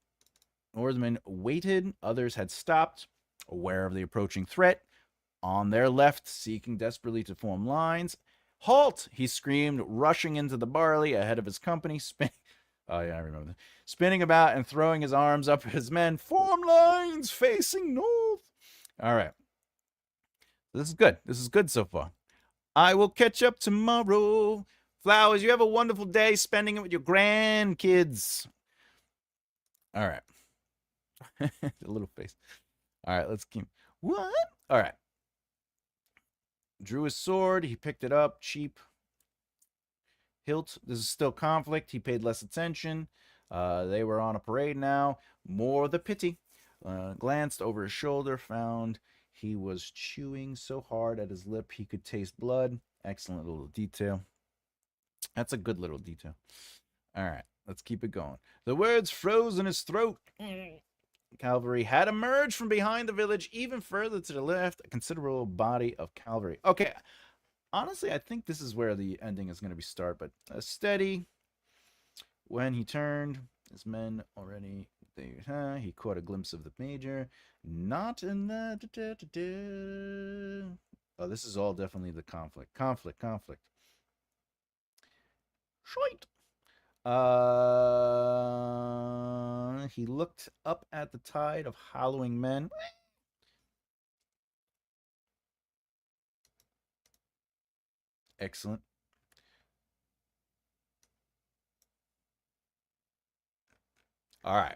Northmen waited. Others had stopped, aware of the approaching threat. On their left, seeking desperately to form lines. Halt! He screamed, rushing into the barley ahead of his company. Oh, yeah, I remember that. Spinning about and throwing his arms up at his men. Form lines facing north. All right. This is good. This is good so far. I will catch up tomorrow. Flowers, you have a wonderful day spending it with your grandkids. All right. The little face. All right, let's keep. What? All right. Drew his sword. He picked it up. Cheap. Hilt. This is still conflict. He paid less attention. They were on a parade now. More the pity. Glanced over his shoulder. Found he was chewing so hard at his lip he could taste blood. Excellent little detail. That's a good little detail. All right, let's keep it going. The words froze in his throat. Cavalry had emerged from behind the village, even further to the left, a considerable body of cavalry. Okay, honestly, I think this is where the ending is going to be start, but steady. When he turned, his men already, he caught a glimpse of the major. Not in the... Oh, this is all definitely the conflict. Conflict. Shite. He looked up at the tide of howling men. Excellent. All right.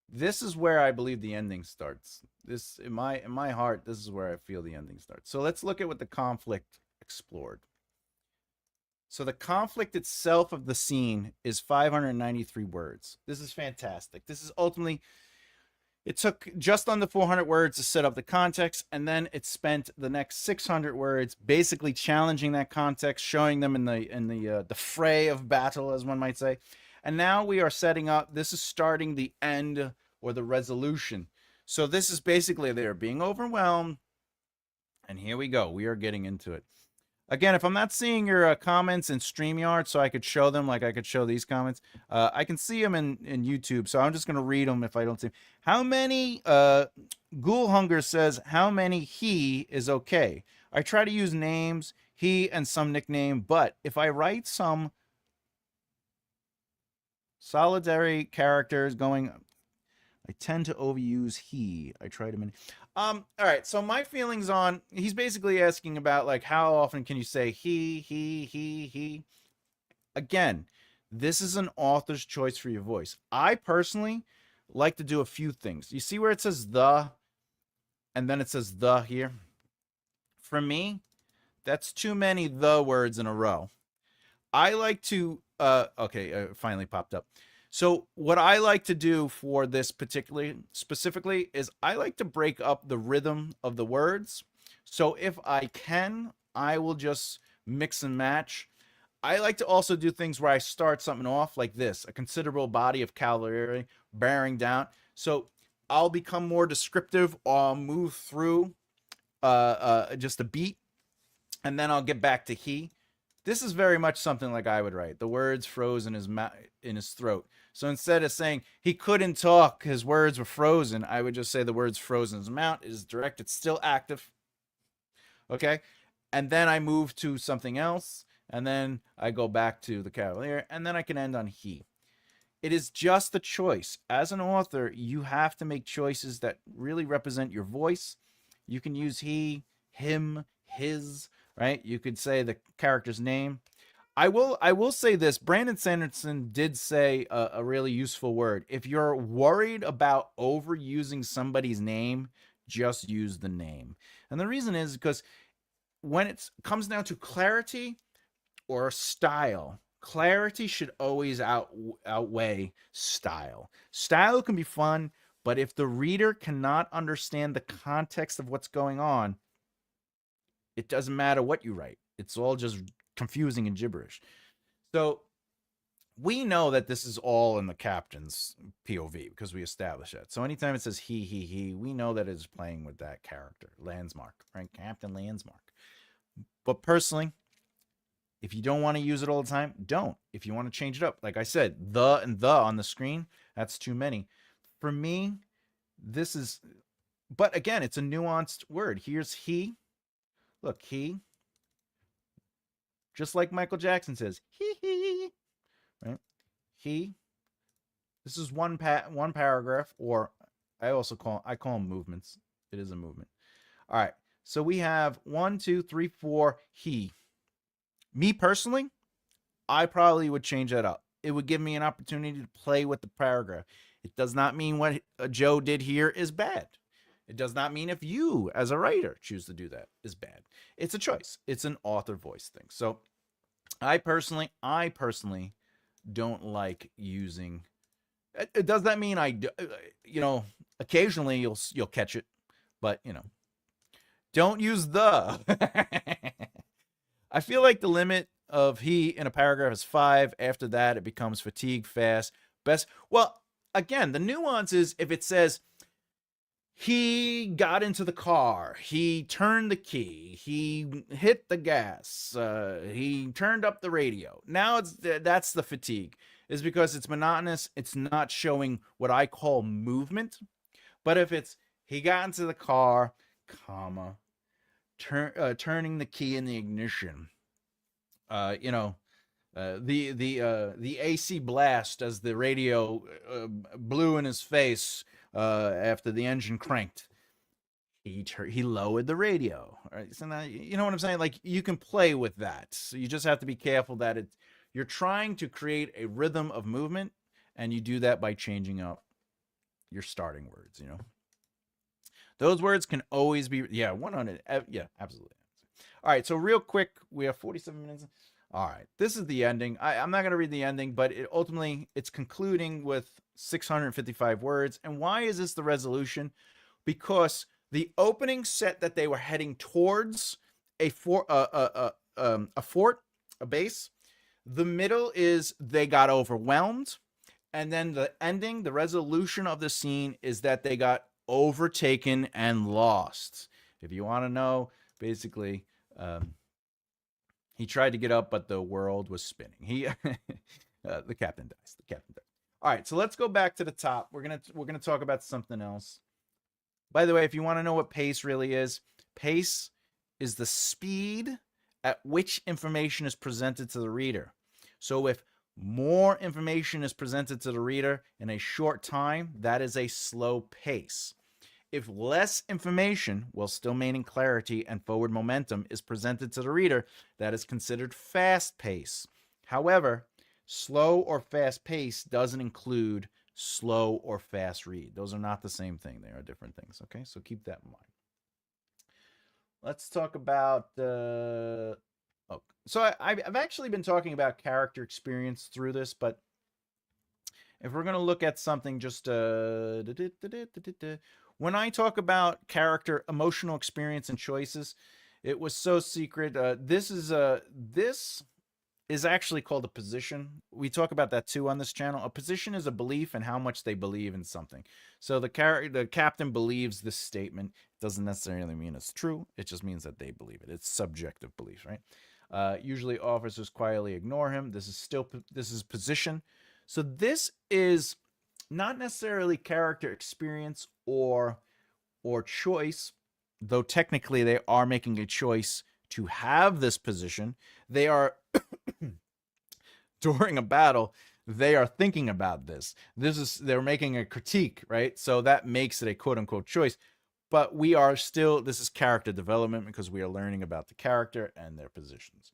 This is where I believe the ending starts. This in my heart, this is where I feel the ending starts. So let's look at what the conflict explored. So the conflict itself of the scene is 593 words. This is fantastic. This is ultimately, it took just under 400 words to set up the context, and then it spent the next 600 words basically challenging that context, showing them in the fray of battle, as one might say. And now we are setting up, this is starting the end or the resolution. So this is basically they're being overwhelmed. And here we go. We are getting into it. Again, if I'm not seeing your comments in StreamYard so I could show them, like I could show these comments, I can see them in YouTube. So I'm just going to read them if I don't see them. How many, Ghoul Hunger says, how many he is okay. I try to use names, he and some nickname, but if I write some solitary characters going, I tend to overuse he. I try to all right, so my feelings on, he's basically asking about like how often can you say he. Again, this is an author's choice for your voice. I personally like to do a few things. You see where it says the and then it says the here? For me, that's too many the words in a row. I like to okay, it finally popped up. So what I like to do for this specifically is I like to break up the rhythm of the words. So if I can, I will just mix and match. I like to also do things where I start something off like this, a considerable body of cavalry bearing down. So I'll become more descriptive or I'll move through just a beat and then I'll get back to he. This is very much something like I would write. The words froze in his throat. So instead of saying he couldn't talk, his words were frozen, I would just say the words frozen in his mouth. It is direct. It's still active. Okay? And then I move to something else. And then I go back to the cavalier. And then I can end on he. It is just a choice. As an author, you have to make choices that really represent your voice. You can use he, him, his, right? You could say the character's name. I will say this. Brandon Sanderson did say a really useful word. If you're worried about overusing somebody's name, just use the name. And the reason is because when it comes down to clarity or style, clarity should always outweigh style. Style can be fun, but if the reader cannot understand the context of what's going on, it doesn't matter what you write. It's all just confusing and gibberish. So we know that this is all in the captain's POV because we established that. So anytime it says he, we know that it's playing with that character, Landsmark, right? Captain Landsmark. But personally, if you don't want to use it all the time, don't. If you want to change it up, like I said, the and the on the screen, that's too many. For me, this is, but again, it's a nuanced word. Here's he. Look, he. Just like Michael Jackson says, he, right? He. This is one paragraph, or I call them movements. It is a movement. All right. So we have 1, 2, 3, 4, he. Me personally, I probably would change that up. It would give me an opportunity to play with the paragraph. It does not mean what Joe did here is bad. It does not mean if you, as a writer, choose to do that is bad. It's a choice. It's an author voice thing. So I personally don't like using. Does that mean occasionally you'll catch it, but don't use the. I feel like the limit of he in a paragraph is 5. After that, it becomes fatigue, fast, best. Well, again, the nuance is if it says he got into the car, he turned the key, he hit the gas, he turned up the radio. Now that's the fatigue, is because it's monotonous. It's not showing what I call movement. But if it's he got into the car, comma, turning the key in the ignition, the AC blast as the radio blew in his face after the engine cranked. He lowered the radio. Right? So now, you know what I'm saying? Like, you can play with that. So you just have to be careful that you're trying to create a rhythm of movement, and you do that by changing up your starting words. Those words can always be 100. Yeah, absolutely. All right, so real quick, we have 47 minutes. All right, this is the ending. I'm not going to read the ending, but it's concluding with 655 words. And why is this the resolution? Because the opening set that they were heading towards a fort, a base. The middle is they got overwhelmed, and then the ending, the resolution of the scene is that they got overtaken and lost. If you want to know, basically, he tried to get up, but the world was spinning. The captain dies. All right, so let's go back to the top. We're gonna talk about something else. By the way, if you want to know what pace really is, pace is the speed at which information is presented to the reader. So if more information is presented to the reader in a short time, that is a slow pace. If less information, while still maintaining clarity and forward momentum, is presented to the reader, that is considered fast pace. However, slow or fast pace doesn't include slow or fast read. Those are not the same thing. They are different things. Okay, so keep that in mind. Let's talk about so I've actually been talking about character experience through this, but if we're going to look at something just when I talk about character emotional experience and choices, it was so secret. This is actually called a position. We talk about that too on this channel. A position is a belief and how much they believe in something. So the captain believes this statement. It doesn't necessarily mean it's true. It just means that they believe it. It's subjective beliefs, right? Usually officers quietly ignore him. This is position. So this is not necessarily character experience or choice, though technically they are making a choice to have this position. They are during a battle, they are thinking about this. They're making a critique, right? So that makes it a quote unquote choice. but we are still, this is character development because we are learning about the character and their positions.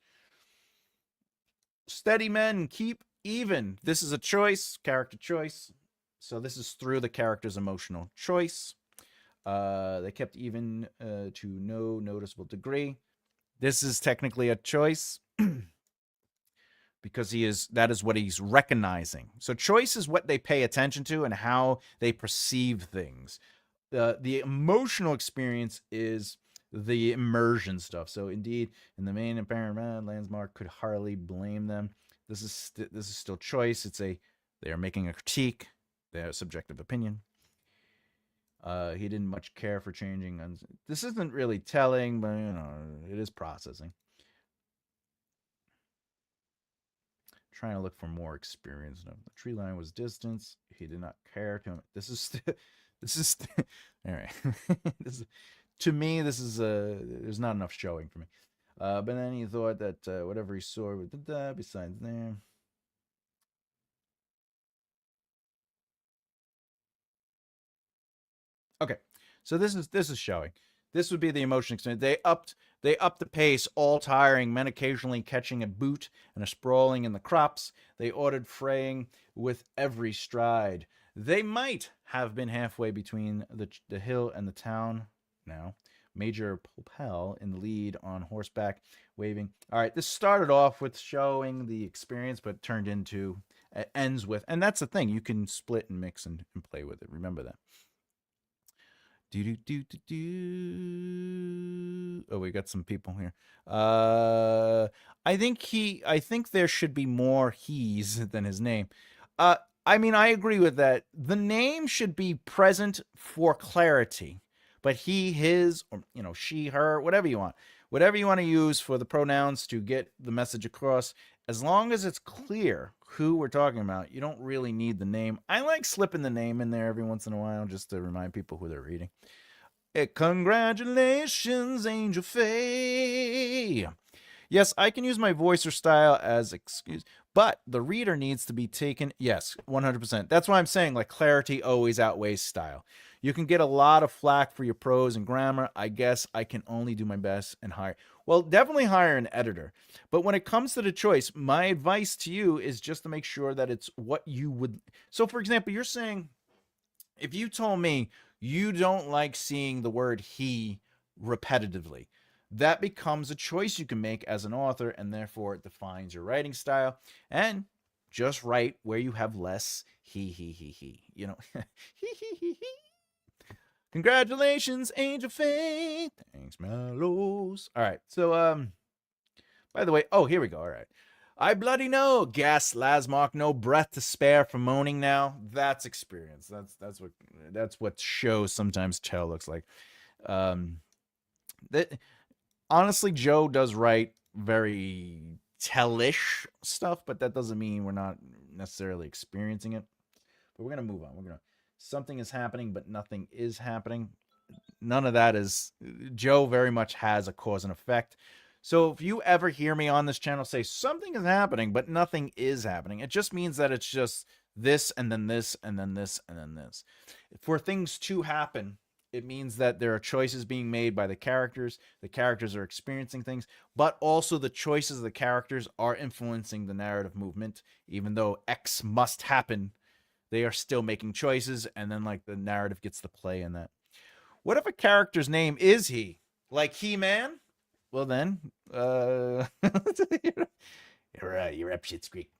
Steady men keep even. This is a choice, character choice. So this is through the character's emotional choice. They kept even to no noticeable degree. This is technically a choice because that is what he's recognizing. So choice is what they pay attention to and how they perceive things. The emotional experience is the immersion stuff. So indeed, in the main apparent Landsmark could hardly blame them. This is still choice. They are making a critique, their subjective opinion. He didn't much care for changing. This isn't really telling, but it is processing. Trying to look for more experience. No, the tree line was distance. He did not care to him. This is all right. To me, this is there's not enough showing for me. But then he thought that whatever he saw besides there. Okay, so this is showing. This would be the emotion experience. They upped the pace, all tiring, men occasionally catching a boot and a sprawling in the crops. They ordered fraying with every stride. They might have been halfway between the hill and the town now. Major Popel in the lead on horseback, waving. All right, this started off with showing the experience, but turned into, ends with, and that's the thing. You can split and mix and play with it. Remember that. Oh, we got some people here. I think there should be more he's than his name. I mean, I agree with that. The name should be present for clarity, but he, his, or she, her, whatever you want to use for the pronouns to get the message across. As long as it's clear who we're talking about, you don't really need the name. I like slipping the name in there every once in a while just to remind people who they're reading. Congratulations, Angel Faye. Yes, I can use my voice or style as excuse, but the reader needs to be taken. Yes, 100%. That's why I'm saying like clarity always outweighs style. You can get a lot of flack for your prose and grammar. I guess I can only do my best and hire. Well, definitely hire an editor. But when it comes to the choice, my advice to you is just to make sure that it's what you would. So, for example, you're saying, if you told me you don't like seeing the word he repetitively, that becomes a choice you can make as an author, and therefore it defines your writing style. And just write where you have less he. He. He. Congratulations, Angel Faith. Thanks, Mellows. All right. So, by the way, oh, here we go. All right. I bloody know, gasped Lasmark, no breath to spare for moaning now. That's experience. That's what shows sometimes tell looks like. That honestly, Joe does write very tellish stuff, but that doesn't mean we're not necessarily experiencing it. But we're gonna move on. Something is happening, but nothing is happening. None of that is. Joe very much has a cause and effect. So if you ever hear me on this channel say something is happening, but nothing is happening, it just means that it's just this and then this and then this and then this. For things to happen, it means that there are choices being made by the characters. The characters are experiencing things, but also the choices of the characters are influencing the narrative movement. Even though X must happen, they are still making choices, and then like the narrative gets to play in that. What if a character's name is he? Like He-Man? Well then, you're right, you're up shit's creek.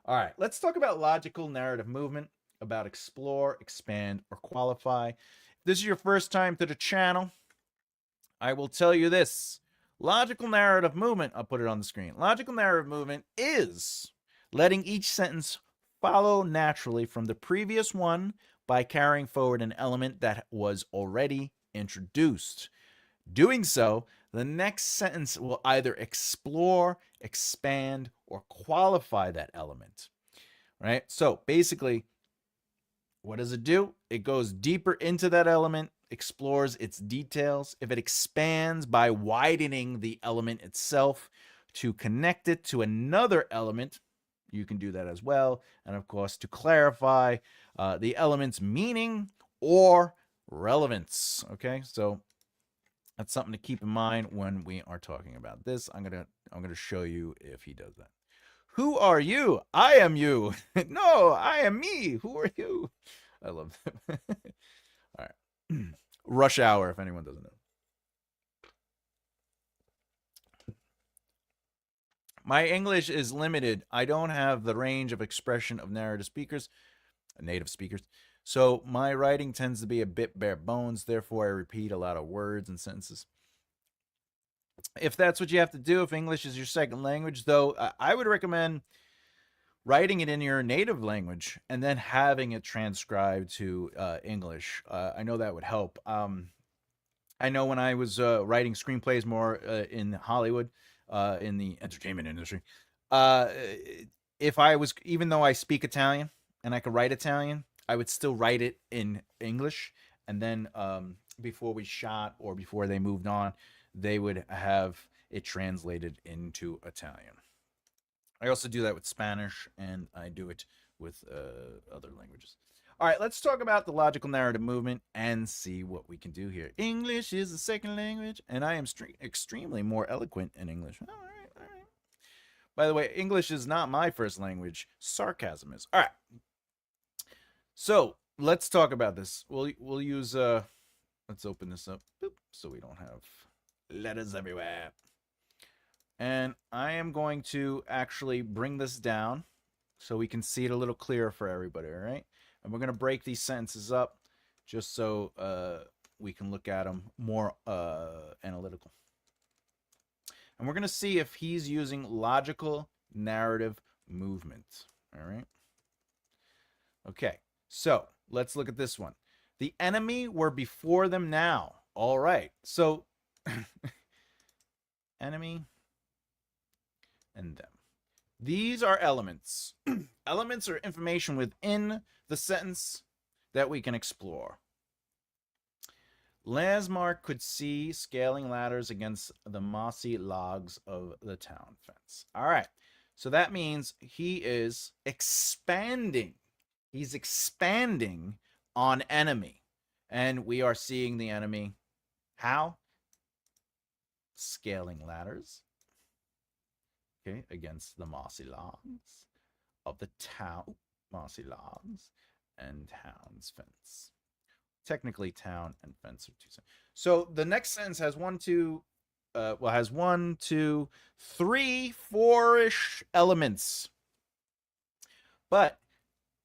All right, let's talk about logical narrative movement, about explore, expand, or qualify. If this is your first time to the channel, I will tell you this. Logical narrative movement, I'll put it on the screen. Logical narrative movement is letting each sentence follow naturally from the previous one by carrying forward an element that was already introduced. Doing so, the next sentence will either explore, expand, or qualify that element. Right? So basically, what does it do? It goes deeper into that element, explores its details. If it expands by widening the element itself to connect it to another element, you can do that as well. And of course, to clarify the element's meaning or relevance. Okay, so that's something to keep in mind when we are talking about this. I'm gonna show you if he does that. Who are you? I am you. No, I am me. Who are you? I love that. All right. Rush Hour, if anyone doesn't know. My English is limited. I don't have the range of expression of native speakers. So my writing tends to be a bit bare bones. Therefore, I repeat a lot of words and sentences. If that's what you have to do, if English is your second language, though, I would recommend writing it in your native language and then having it transcribed to English. I know that would help. I know when I was writing screenplays more in Hollywood, in the entertainment industry, uh, if I was, even though I speak Italian and I could write Italian, I would still write it in English. And then before we shot or before they moved on, they would have it translated into Italian. I also do that with Spanish, and I do it with other languages. All right, let's talk about the logical narrative movement and see what we can do here. English is the second language, and I am extremely more eloquent in English. All right, all right. By the way, English is not my first language. Sarcasm is. All right. So let's talk about this. We'll use let's open this up. Boop, so we don't have letters everywhere. And I am going to actually bring this down so we can see it a little clearer for everybody, all right? And we're going to break these sentences up just so we can look at them more analytical. And we're going to see if he's using logical narrative movement, all right? Okay, so let's look at this one. The enemy were before them now. All right, so enemy and them. These are elements. Elements are information within the sentence that we can explore. Lasmark could see scaling ladders against the mossy logs of the town fence. All right, so that means he is expanding. He's expanding on enemy. And we are seeing the enemy. How? Scaling ladders. Okay, against the mossy logs of the town. Mossy logs and town's fence. Technically, town and fence are two sentences. So the next sentence has has 1, 2, 3, 4-ish elements. But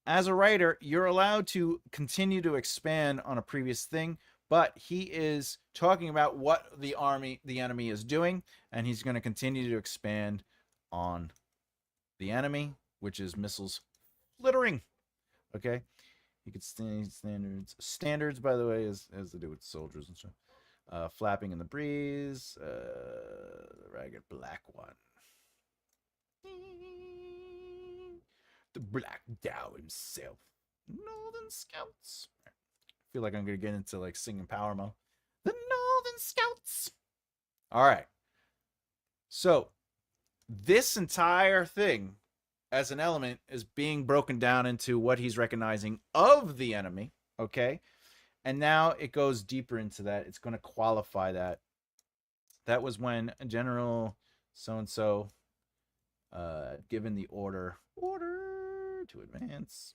as a writer, you're allowed to continue to expand on a previous thing, but he is talking about what the enemy is doing, and he's going to continue to expand on the enemy, which is missiles flittering. Okay, you could standards. Standards, by the way, has to do with soldiers and stuff. Flapping in the breeze. The ragged black one. The Black Dow himself. Northern Scouts. I feel like I'm going to get into like singing power mode. The Northern Scouts. All right. So this entire thing as an element is being broken down into what he's recognizing of the enemy. Okay. And now it goes deeper into that. It's going to qualify that. That was when General so-and-so given the order to advance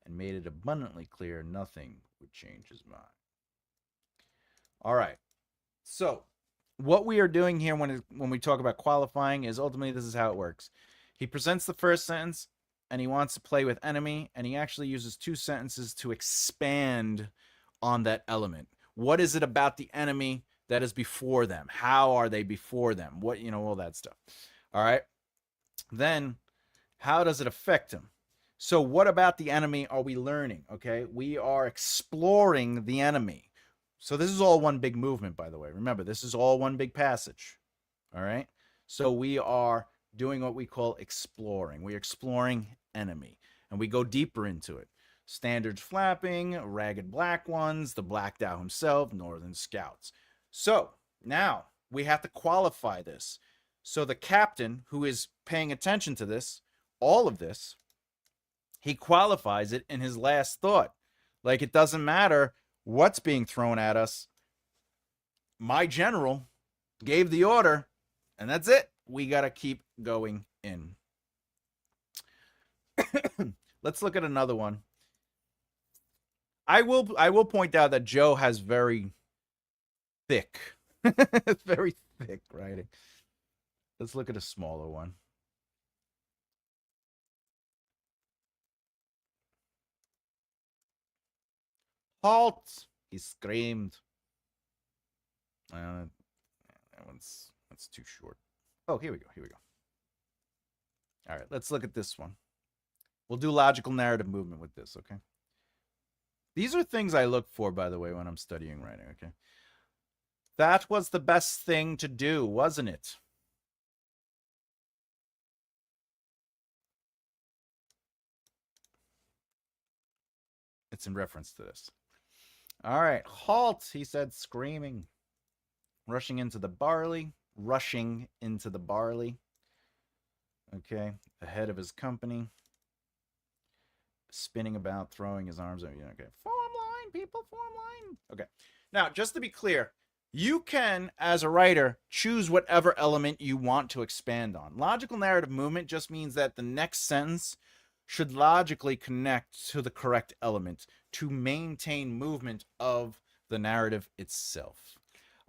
and made it abundantly clear nothing would change his mind. All right. So what we are doing here when we talk about qualifying is ultimately this is how it works. He presents the first sentence and he wants to play with enemy, and he actually uses 2 sentences to expand on that element. What is it about the enemy that is before them? How are they before them? What, all that stuff. All right. Then how does it affect him? So what about the enemy are we learning? Okay, we are exploring the enemy. So this is all one big movement, by the way. Remember, this is all one big passage. All right. So we are doing what we call exploring. We're exploring enemy, and we go deeper into it. Standards flapping, ragged black ones, the Black Dow himself, Northern Scouts. So now we have to qualify this. So the captain who is paying attention to this, all of this, he qualifies it in his last thought. Like, it doesn't matter what's being thrown at us. My general gave the order, and that's it. We got to keep going in. Let's look at another one. I will point out that Joe has very thick, very thick writing. Let's look at a smaller one. Halt! He screamed. That's too short. Oh, here we go. Here we go. All right, let's look at this one. We'll do logical narrative movement with this, okay? These are things I look for, by the way, when I'm studying writing, okay? That was the best thing to do, wasn't it? It's in reference to this. All right, halt, he said, screaming. Rushing into the barley. Okay, ahead of his company. Spinning about, throwing his arms. Okay, form line, people, form line. Okay, now, just to be clear, you can, as a writer, choose whatever element you want to expand on. Logical narrative movement just means that the next sentence should logically connect to the correct element to maintain movement of the narrative itself.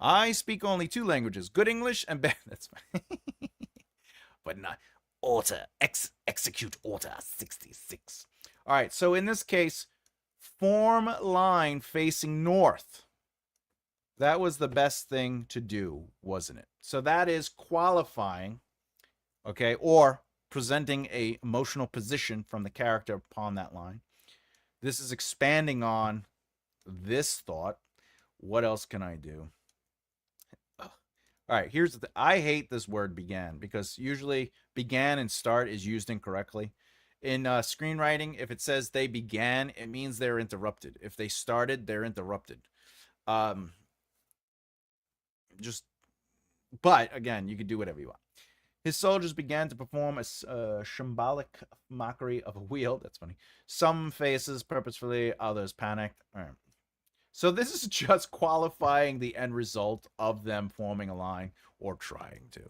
I speak only 2 languages, good English and bad. That's fine. But not order, execute order 66. All right, so in this case, form line facing north. That was the best thing to do, wasn't it? So that is qualifying, okay, or presenting a emotional position from the character upon that line. This is expanding on this thought. What else can I do? All right, here's the thing. I hate this word began because usually began and start is used incorrectly. In screenwriting, if it says they began, it means they're interrupted. If they started, they're interrupted. But again, you could do whatever you want. His soldiers began to perform a shambolic mockery of a wheel. That's funny. Some faces purposefully, others panicked. All right. So this is just qualifying the end result of them forming a line or trying to.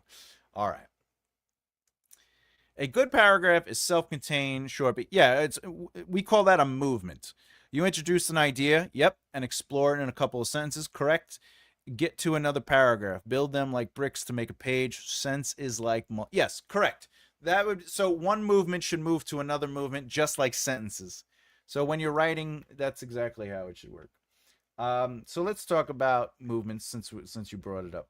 All right. A good paragraph is self-contained, short. But yeah, we call that a movement. You introduce an idea, yep, and explore it in a couple of sentences, correct? Get to another paragraph. Build them like bricks to make a page. Sense is like yes, correct. So one movement should move to another movement, just like sentences. So when you're writing, that's exactly how it should work. So let's talk about movements since you brought it up.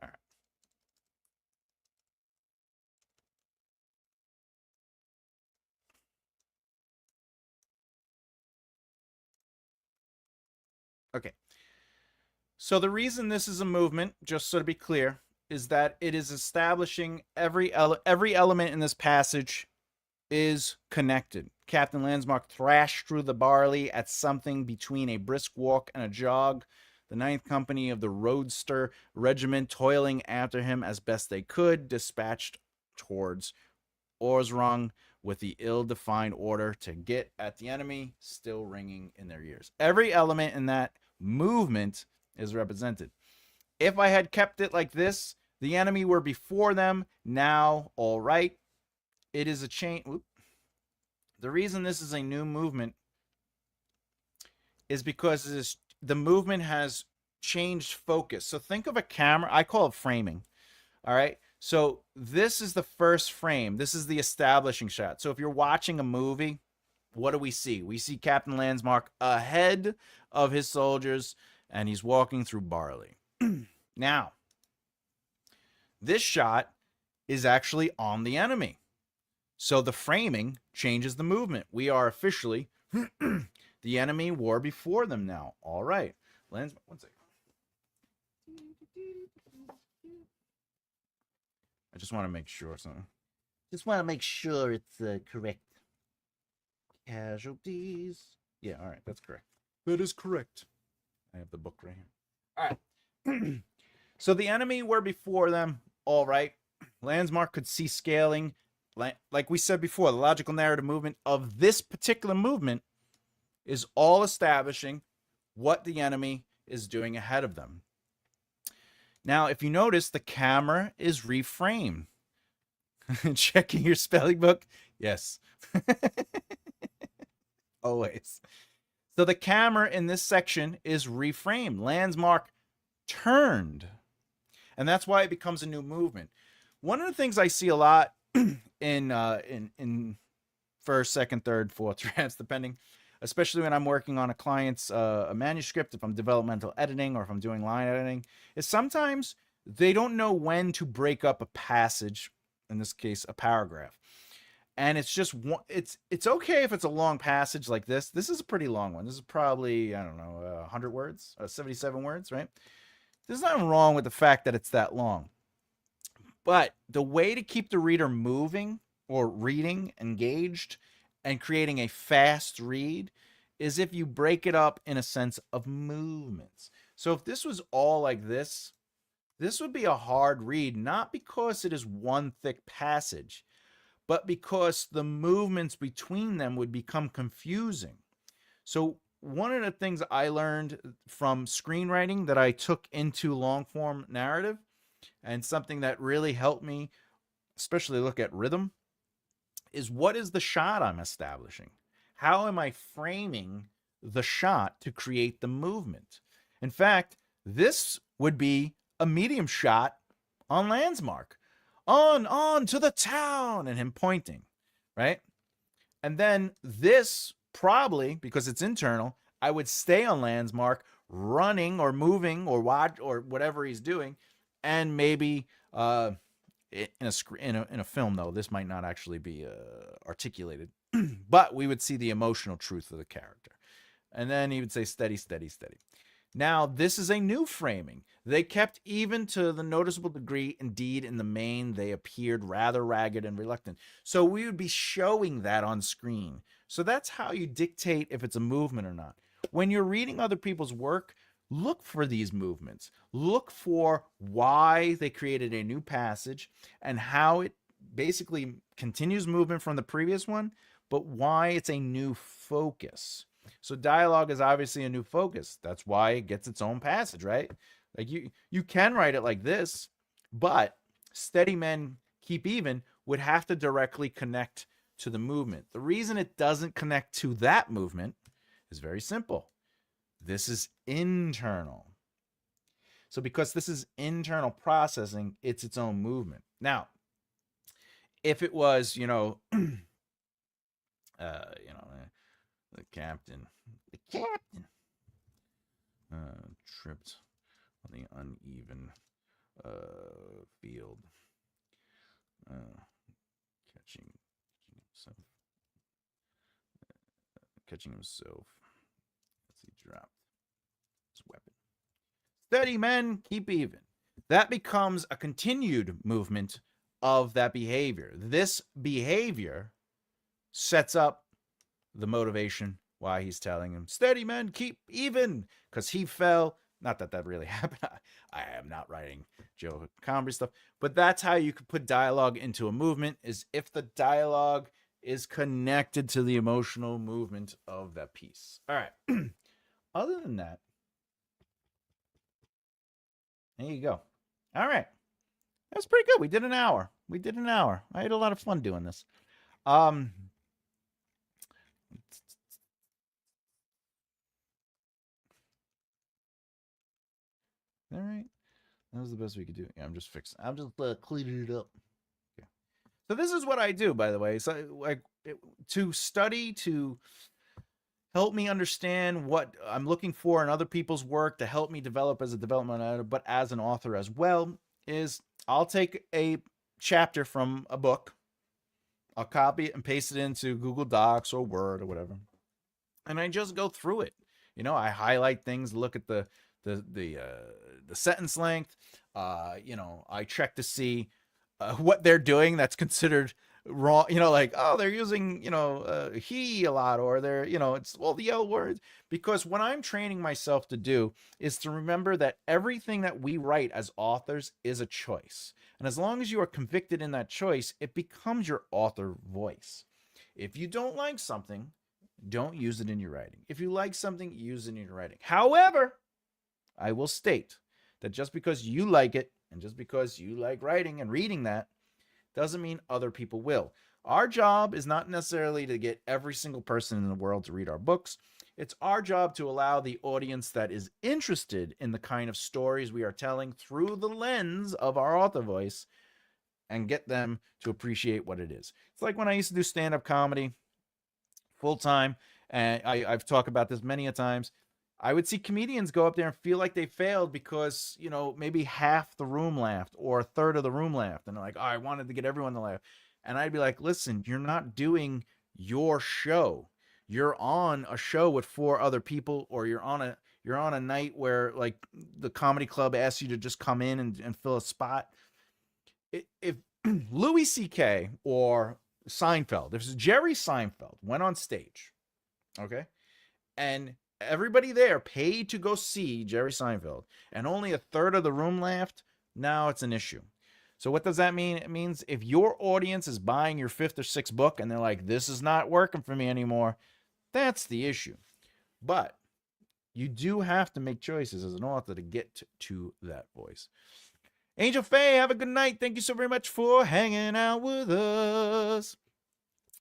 All right. Okay. So the reason this is a movement, just so to be clear, is that it is establishing every element in this passage is connected. Captain Landsmark thrashed through the barley at something between a brisk walk and a jog. The 9th Company of the Roadster Regiment, toiling after him as best they could, dispatched towards Orsrung with the ill-defined order to get at the enemy, still ringing in their ears. Every element in that movement is represented. If I had kept it like this, the enemy were before them, now, all right. It is a change. The reason this is a new movement is because the movement has changed focus. So think of a camera. I call it framing. All right. So this is the first frame. This is the establishing shot. So if you're watching a movie, what do we see? We see Captain Landsmark ahead of his soldiers, and he's walking through barley. Now, this shot is actually on the enemy. So the framing changes the movement. We are officially the enemy war before them now. All right. Landsmark, one second. I just want to make sure something. Just want to make sure it's correct. Casualties. Yeah, all right. That's correct. That is correct. I have the book right here. All right. So the enemy were before them. All right. Landsmark could see scaling like we said before, the logical narrative movement of this particular movement is all establishing what the enemy is doing ahead of them. Now, if you notice, the camera is reframed. Checking your spelling book? Yes. Always. So the camera in this section is reframed. Landsmark turned. And that's why it becomes a new movement. One of the things I see a lot in first, second, third, fourth drafts, depending, especially when I'm working on a client's a manuscript, if I'm developmental editing or if I'm doing line editing, is sometimes they don't know when to break up a passage, in this case, a paragraph. And it's just one, it's okay if it's a long passage like this. This is a pretty long one. This is probably, I don't know, 100 words, 77 words, right? There's nothing wrong with the fact that it's that long. But the way to keep the reader moving or reading, engaged, and creating a fast read is if you break it up in a sense of movements. So if this was all like this would be a hard read, not because it is one thick passage, but because the movements between them would become confusing. So one of the things I learned from screenwriting that I took into long form narrative, and something that really helped me, especially look at rhythm, is what is the shot I'm establishing? How am I framing the shot to create the movement? In fact, this would be a medium shot on Landsmark. On to the town, and him pointing, right? And then this, probably because it's internal, I would stay on Landsmark running or moving or watch or whatever he's doing, and maybe in a film, though, this might not actually be articulated, but we would see the emotional truth of the character. And then he would say steady, steady, steady. Now, this is a new framing. They kept even to the noticeable degree. Indeed, in the main, they appeared rather ragged and reluctant. So we would be showing that on screen. So that's how you dictate if it's a movement or not. When you're reading other people's work, look for these movements. Look for why they created a new passage and how it basically continues movement from the previous one, but why it's a new focus. So dialogue is obviously a new focus. That's why it gets its own passage, right? Like you can write it like this, but steady men keep even would have to directly connect to the movement. The reason it doesn't connect to that movement is very simple. This is internal. So because this is internal processing, it's its own movement. Now, if it was, the captain tripped on the uneven field, catching himself as he dropped his weapon. Steady, men, keep even. That becomes a continued movement of that behavior. This behavior sets up the motivation why he's telling him, steady, men, keep even, because he fell. Not that that really happened. I am not writing Joe Abercrombie stuff, but that's how you could put dialogue into a movement, is if the dialogue is connected to the emotional movement of that piece. All right. Other than that, there you go. All right. That was pretty good. We did an hour. I had a lot of fun doing this. All right. That was the best we could do. Yeah, I'm just cleaning it up. Okay. So this is what I do, by the way. So to study, to help me understand what I'm looking for in other people's work, to help me develop as a development editor, but as an author as well, is I'll take a chapter from a book, I'll copy it and paste it into Google Docs or Word or whatever, and I just go through it. I highlight things, look at the sentence length. I check to see what they're doing that's considered wrong, like, oh, they're using, he a lot, or they're, it's all the L words. Because what I'm training myself to do is to remember that everything that we write as authors is a choice. And as long as you are convicted in that choice, it becomes your author voice. If you don't like something, don't use it in your writing. If you like something, use it in your writing. However, I will state that just because you like it and just because you like writing and reading that doesn't mean other people will. Our job is not necessarily to get every single person in the world to read our books. It's our job to allow the audience that is interested in the kind of stories we are telling through the lens of our author voice and get them to appreciate what it is. It's like when I used to do stand-up comedy full time, and I've talked about this many a times. I would see comedians go up there and feel like they failed because, maybe half the room laughed or a third of the room laughed. And they're like, oh, I wanted to get everyone to laugh. And I'd be like, listen, you're not doing your show. You're on a show with four other people, or you're on a night where, like, the comedy club asks you to just come in and fill a spot. If Louis C.K. or Seinfeld, if Jerry Seinfeld went on stage, okay, and everybody there paid to go see Jerry Seinfeld, and only a third of the room laughed, now it's an issue. So what does that mean? It means if your audience is buying your fifth or sixth book and they're like, this is not working for me anymore, that's the issue. But you do have to make choices as an author to get to that voice. Angel Faye, have a good night. Thank you so very much for hanging out with us.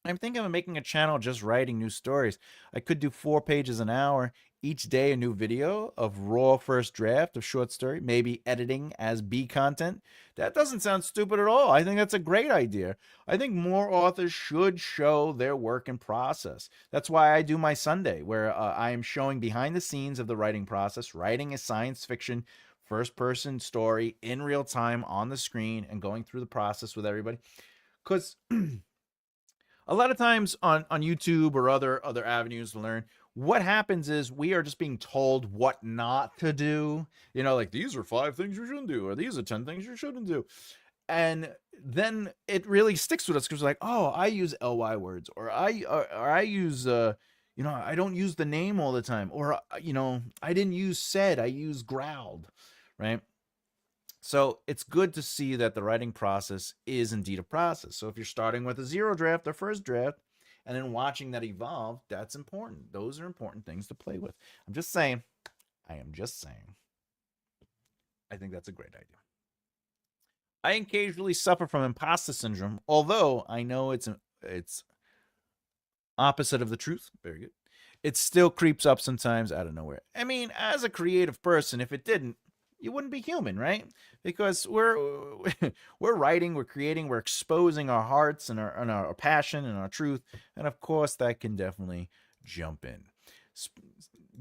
I'm thinking of making a channel just writing new stories. I could do 4 pages an hour, each day a new video of raw first draft of short story, maybe editing as B content. That doesn't sound stupid at all. I think that's a great idea. I think more authors should show their work in process. That's why I do my Sunday, where I am showing behind the scenes of the writing process, writing a science fiction first person story in real time on the screen and going through the process with everybody. Because a lot of times on YouTube or other avenues to learn, what happens is we are just being told what not to do. Like, these are 5 things you shouldn't do, or these are 10 things you shouldn't do. And then it really sticks with us because we're like, oh, I use ly words, or I use I don't use the name all the time, or I didn't use said, I use growled, right? So it's good to see that the writing process is indeed a process. So if you're starting with a 0 draft or first draft and then watching that evolve, that's important. Those are important things to play with. I'm just saying. I am just saying. I think that's a great idea. I occasionally suffer from imposter syndrome, although I know it's opposite of the truth. Very good. It still creeps up sometimes out of nowhere. I mean, as a creative person, if it didn't, you wouldn't be human, right? Because we're writing, we're creating, we're exposing our hearts and our passion and our truth, and of course that can definitely jump in.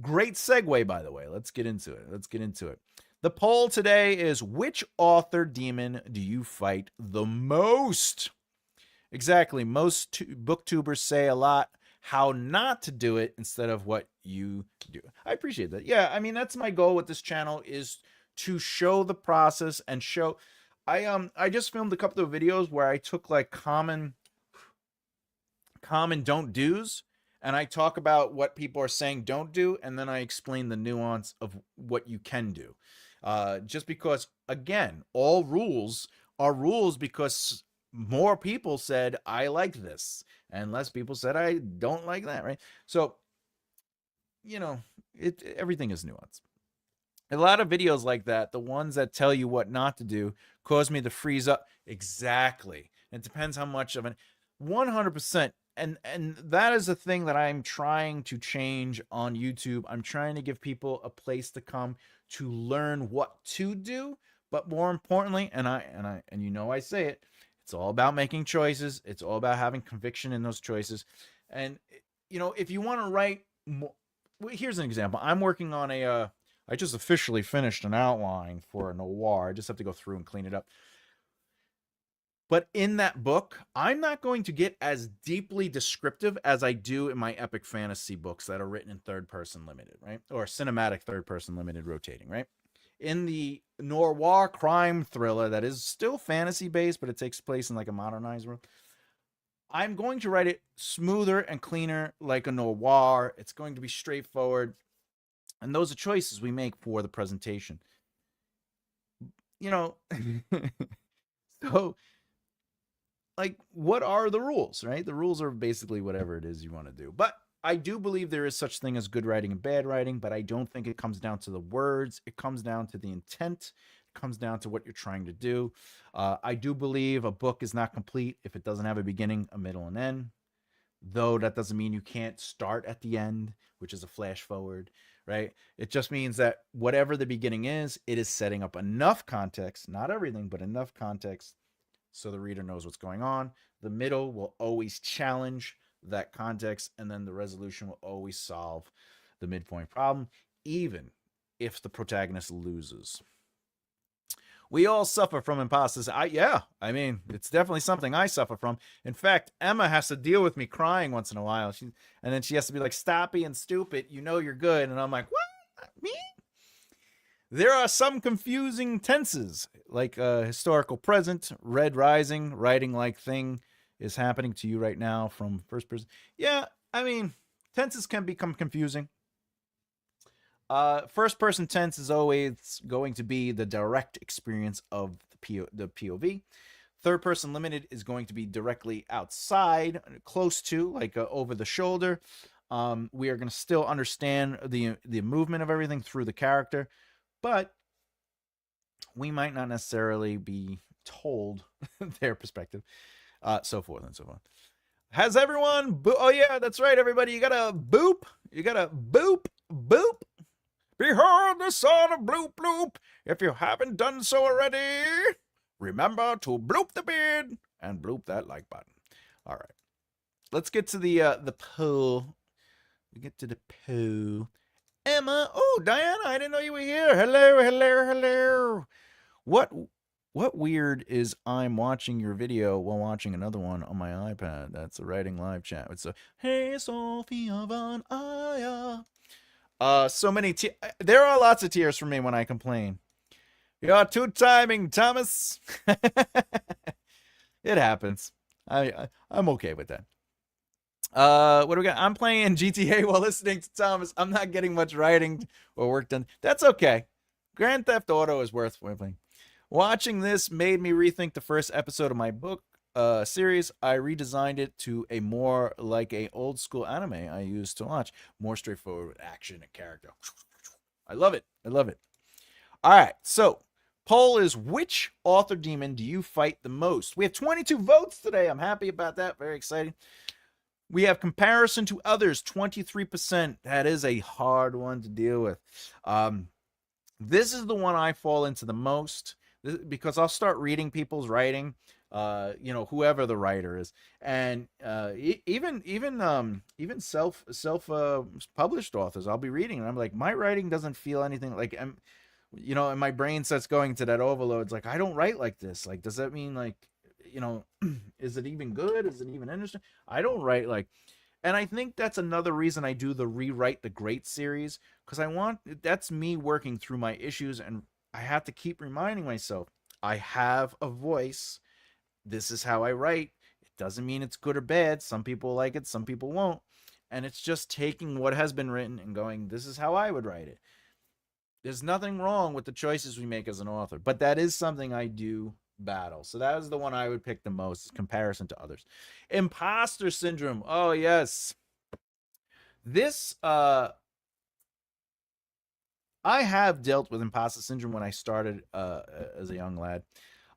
Great segue, by the way. Let's get into it. The poll today is, which author demon do you fight the most? Exactly. Most booktubers say a lot how not to do it instead of what you do. I appreciate that. Yeah, I mean, that's my goal with this channel, is to show the process and show. I just filmed a couple of videos where I took like common don't do's, and I talk about what people are saying don't do, and then I explain the nuance of what you can do. Just because, again, all rules are rules because more people said I like this and less people said I don't like that, right? So everything is nuance. A lot of videos like that, the ones that tell you what not to do, cause me to freeze up. Exactly. It depends how much of an 100%. And that is a thing that I'm trying to change on YouTube. I'm trying to give people a place to come to learn what to do, but more importantly, and I say it, it's all about making choices. It's all about having conviction in those choices. And if you want to write more, here's an example. I'm working on I just officially finished an outline for a noir. I just have to go through and clean it up. But in that book, I'm not going to get as deeply descriptive as I do in my epic fantasy books that are written in third person limited, right? Or cinematic third person limited rotating, right? In the noir crime thriller that is still fantasy based, but it takes place in like a modernized world, I'm going to write it smoother and cleaner like a noir. It's going to be straightforward. And those are choices we make for the presentation. You know, so like, what are the rules, right? The rules are basically whatever it is you want to do. But I do believe there is such thing as good writing and bad writing, but I don't think it comes down to the words. It comes down to the intent. It comes down to what you're trying to do. I do believe a book is not complete if it doesn't have a beginning, a middle, and end. Though that doesn't mean you can't start at the end, which is a flash forward, right? It just means that whatever the beginning is, it is setting up enough context, not everything, but enough context so the reader knows what's going on. The middle will always challenge that context, and then the resolution will always solve the midpoint problem, even if the protagonist loses. We all suffer from imposters. I mean, it's definitely something I suffer from. In fact, Emma has to deal with me crying once in a while. And then she has to be like, stop being stupid. You know you're good. And I'm like, what? Me? There are some confusing tenses, like historical present, red rising, writing like thing is happening to you right now from first person. Yeah, I mean, tenses can become confusing. First person tense is always going to be the direct experience of the POV. Third person limited is going to be directly outside, close to, like over the shoulder. We are going to still understand the movement of everything through the character, but we might not necessarily be told their perspective, so forth and so on. Has everyone? Oh yeah, that's right, everybody. You gotta boop. You gotta boop, boop. Behold the son of bloop bloop. If you haven't done so already, remember to bloop the beard and bloop that like button. All right, let's get to the poll. We get to the poll. Emma, oh Diana, I didn't know you were here. Hello, hello, hello. What weird is I'm watching your video while watching another one on my iPad? That's a writing live chat. It's a hey Sophia von Aya. So many there are lots of tears for me when I complain. You're two timing, Thomas. It happens. I'm okay with that. What do we got? I'm playing GTA while listening to Thomas. I'm not getting much writing or work done. That's okay. Grand Theft Auto is worth playing. Watching this made me rethink the first episode of my book series. I redesigned it to a more like a old school anime I used to watch. More straightforward with action and character. I love it. I love it. All right. So poll is, which author demon do you fight the most? We have 22 votes today. I'm happy about that. Very exciting. We have comparison to others, 23%. That is a hard one to deal with. This is the one I fall into the most because I'll start reading people's writing, whoever the writer is, and even self published authors, I'll be reading and I'm like, my writing doesn't feel anything like and my brain starts going to that overload. It's like, I don't write like this. Like, does that mean like, is it even good? Is it even interesting? I don't write like, and I think that's another reason I do the Rewrite the Great series, because that's me working through my issues, and I have to keep reminding myself, I have a voice. This is how I write. It doesn't mean it's good or bad. Some people like it, some people won't. And it's just taking what has been written and going, this is how I would write it. There's nothing wrong with the choices we make as an author, but that is something I do battle. So that is the one I would pick the most, comparison to others. Imposter syndrome. Oh yes. This I have dealt with imposter syndrome when I started as a young lad.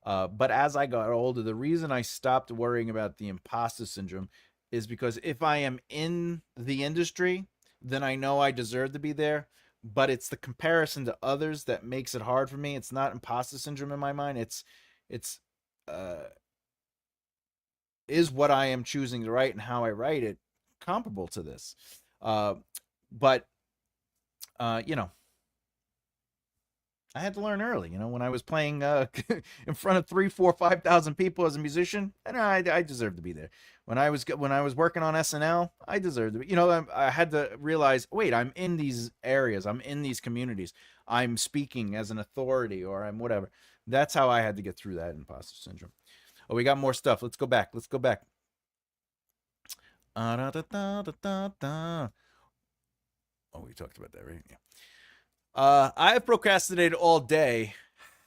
But as I got older, the reason I stopped worrying about the imposter syndrome is because if I am in the industry, then I know I deserve to be there. But it's the comparison to others that makes it hard for me. It's not imposter syndrome in my mind. It's is what I am choosing to write and how I write it comparable to this? But I had to learn early, when I was playing in front of 3, 4, 5,000 people as a musician, and I deserved to be there. When I was working on SNL, I deserved to be. I had to realize, wait, I'm in these areas, I'm in these communities, I'm speaking as an authority, or I'm whatever. That's how I had to get through that imposter syndrome. Oh, we got more stuff. Let's go back. Da, da, da, da, da, da. Oh, we talked about that, right? Yeah. I've procrastinated all day.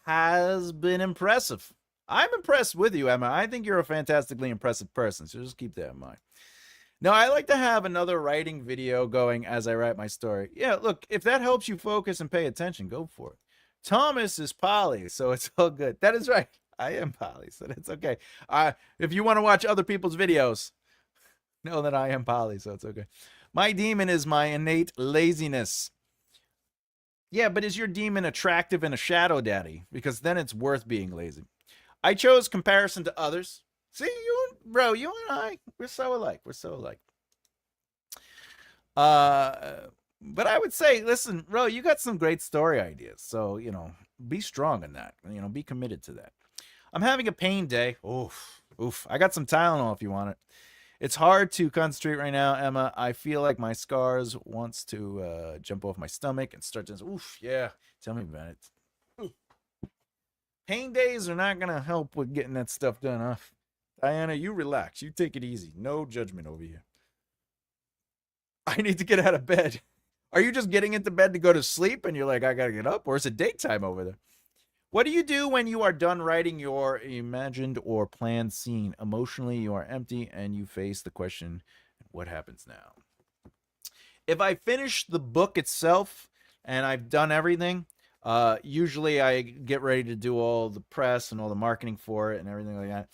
Has been impressive. I'm impressed with you, Emma. I think you're a fantastically impressive person, so just keep that in mind. No, I like to have another writing video going as I write my story. Yeah, look, if that helps you focus and pay attention, go for it. Thomas is Polly, so it's all good. That is right. I am Polly, so that's okay. If you want to watch other people's videos, know that I am Polly, so it's okay. My demon is my innate laziness. Yeah, but is your demon attractive and a shadow daddy? Because then it's worth being lazy. I chose comparison to others. See, you and I, we're so alike. We're so alike. But I would say, listen, bro, you got some great story ideas. So, be strong in that. Be committed to that. I'm having a pain day. Oof. I got some Tylenol if you want it. It's hard to concentrate right now, Emma. I feel like my scars wants to jump off my stomach and start to. Oof, yeah. Tell me about it. Oof. Pain days are not going to help with getting that stuff done, huh? Diana, you relax. You take it easy. No judgment over here. I need to get out of bed. Are you just getting into bed to go to sleep and you're like, I got to get up? Or is it daytime over there? What do you do when you are done writing your imagined or planned scene? Emotionally, you are empty and you face the question, what happens now? If I finish the book itself and I've done everything, usually I get ready to do all the press and all the marketing for it and everything like that.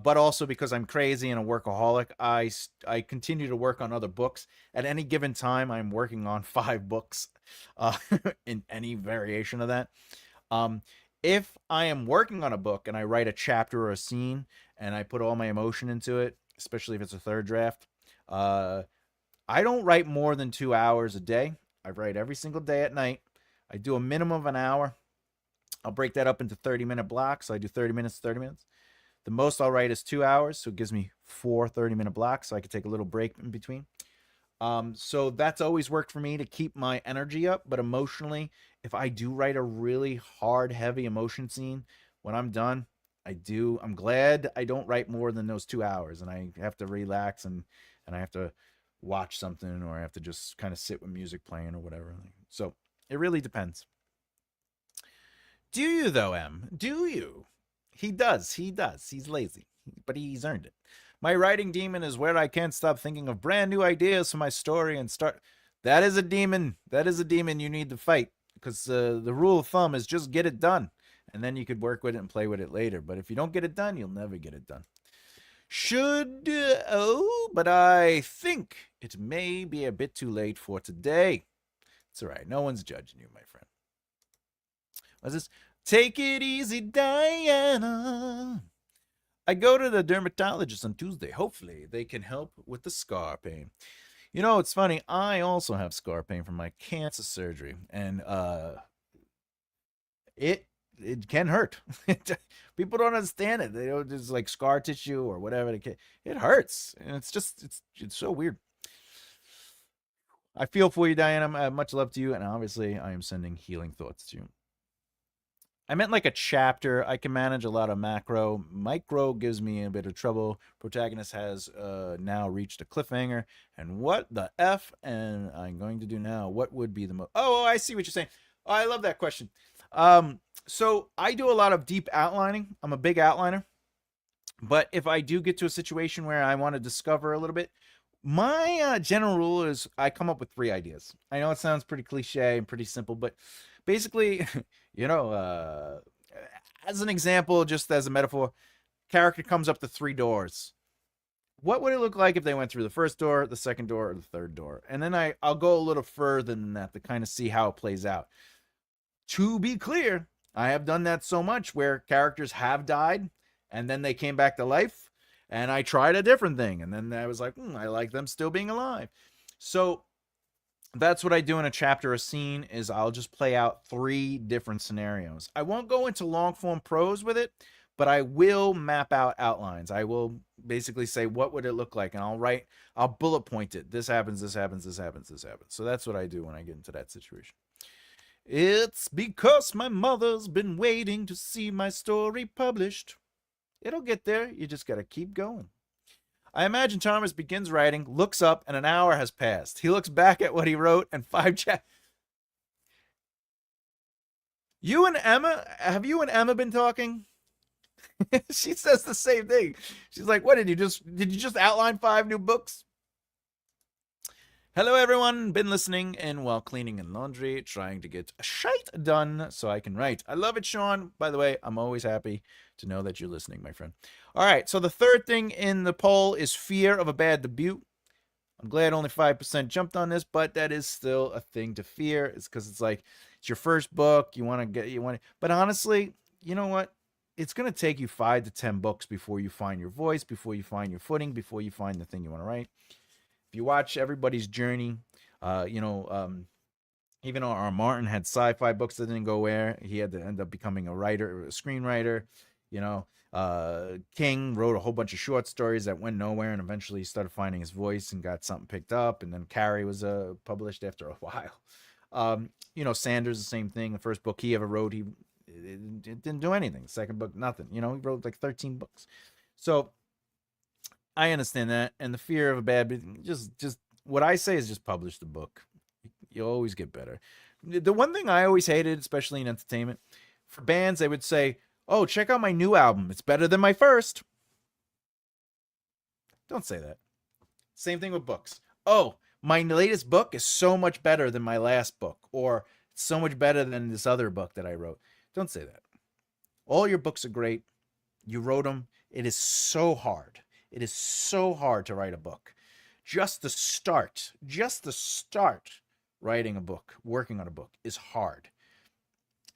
But also because I'm crazy and a workaholic, I continue to work on other books. At any given time, I'm working on 5 books in any variation of that. If I am working on a book and I write a chapter or a scene and I put all my emotion into it, especially if it's a third draft, I don't write more than 2 hours a day. I write every single day at night. I do a minimum of an hour. I'll break that up into 30-minute blocks. So I do 30 minutes, 30 minutes. The most I'll write is 2 hours, so it gives me 4 30-minute blocks, so I can take a little break in between. So that's always worked for me to keep my energy up. But emotionally, if I do write a really hard, heavy emotion scene, when I'm done, I'm glad I don't write more than those 2 hours, and I have to relax and I have to watch something, or I have to just kind of sit with music playing or whatever. So it really depends. Do you though, Em? Do you? He does. He's lazy, but he's earned it. My writing demon is where I can't stop thinking of brand new ideas for my story and start. That is a demon. That is a demon you need to fight, because the rule of thumb is just get it done, and then you could work with it and play with it later. But if you don't get it done, you'll never get it done. But I think it may be a bit too late for today. It's all right. No one's judging you, my friend. What's this? Take it easy, Diana. I go to the dermatologist on Tuesday. Hopefully, they can help with the scar pain. It's funny. I also have scar pain from my cancer surgery, and it can hurt. People don't understand it. They don't just like scar tissue or whatever. It hurts, and it's so weird. I feel for you, Diana. Much love to you, and obviously, I am sending healing thoughts to you. I meant like a chapter. I can manage a lot of macro. Micro gives me a bit of trouble. Protagonist has now reached a cliffhanger. And what the F am I going to do now? What would be the most... Oh, I see what you're saying. Oh, I love that question. So I do a lot of deep outlining. I'm a big outliner. But if I do get to a situation where I want to discover a little bit, my general rule is I come up with 3 ideas. I know it sounds pretty cliche and pretty simple, but basically, as an example, just as a metaphor, character comes up to 3 doors. What would it look like if they went through the first door, the second door, or the third door? And then I'll go a little further than that to kind of see how it plays out. To be clear, I have done that so much where characters have died and then they came back to life, and I tried a different thing, and then I was like, I like them still being alive. So that's what I do in a chapter or scene, is I'll just play out 3 different scenarios. I won't go into long form prose with it, but I will map out outlines. I will basically say, what would it look like? And I'll bullet point it. This happens, this happens, this happens, this happens. So that's what I do when I get into that situation. It's because my mother's been waiting to see my story published. It'll get there. You just got to keep going. I imagine Thomas begins writing, looks up, and an hour has passed. He looks back at what he wrote, and five chat. You and Emma, have you and Emma been talking? She says the same thing. She's like, "What did you just outline 5 new books?" Hello, everyone. Been listening and while cleaning and laundry, trying to get shite done so I can write. I love it, Sean. By the way, I'm always happy to know that you're listening, my friend. All right, so the third thing in the poll is fear of a bad debut. I'm glad only 5% jumped on this, but that is still a thing to fear. It's because it's like it's your first book. But honestly, you know what? It's going to take you 5 to 10 books before you find your voice, before you find your footing, before you find the thing you want to write. If you watch everybody's journey, uh, you know, um, even R. Martin had sci-fi books that didn't go where he had to end up becoming a writer, a screenwriter. You know, King wrote a whole bunch of short stories that went nowhere, and eventually he started finding his voice and got something picked up. And then Carrie was published after a while. Sanders, the same thing. The first book he ever wrote, it didn't do anything. The second book, nothing. He wrote like 13 books. So I understand that, and the fear of a bad, just what I say is just publish the book. You'll always get better. The one thing I always hated, especially in entertainment, for bands, they would say, "Oh, check out my new album. It's better than my first." Don't say that. Same thing with books. "Oh, my latest book is so much better than my last book," or "It's so much better than this other book that I wrote." Don't say that. All your books are great. You wrote them. It is so hard. It is so hard to write a book. Just to start writing a book, working on a book is hard.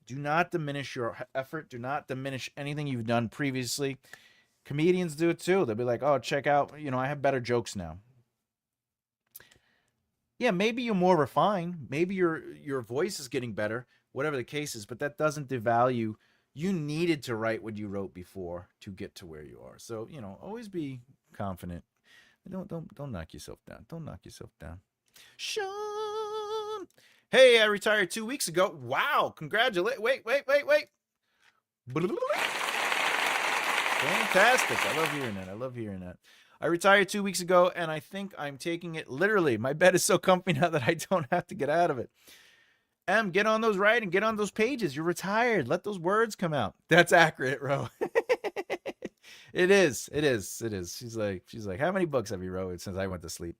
Do not diminish your effort. Do not diminish anything you've done previously. Comedians do it too. They'll be like, "Oh, check out, I have better jokes now." Yeah, maybe you're more refined. Maybe your voice is getting better, whatever the case is, but that doesn't devalue you needed to write what you wrote before to get to where you are. So, always be confident. Don't knock yourself down. Don't knock yourself down. Sean. Hey, I retired 2 weeks ago. Wow, congratulations. Wait. Fantastic. I love hearing that. I retired 2 weeks ago, and I think I'm taking it literally. My bed is so comfy now that I don't have to get out of it. Get on those writing, get on those pages. You're retired. Let those words come out. That's accurate, Ro. It is. She's like, "How many books have you wrote since I went to sleep?"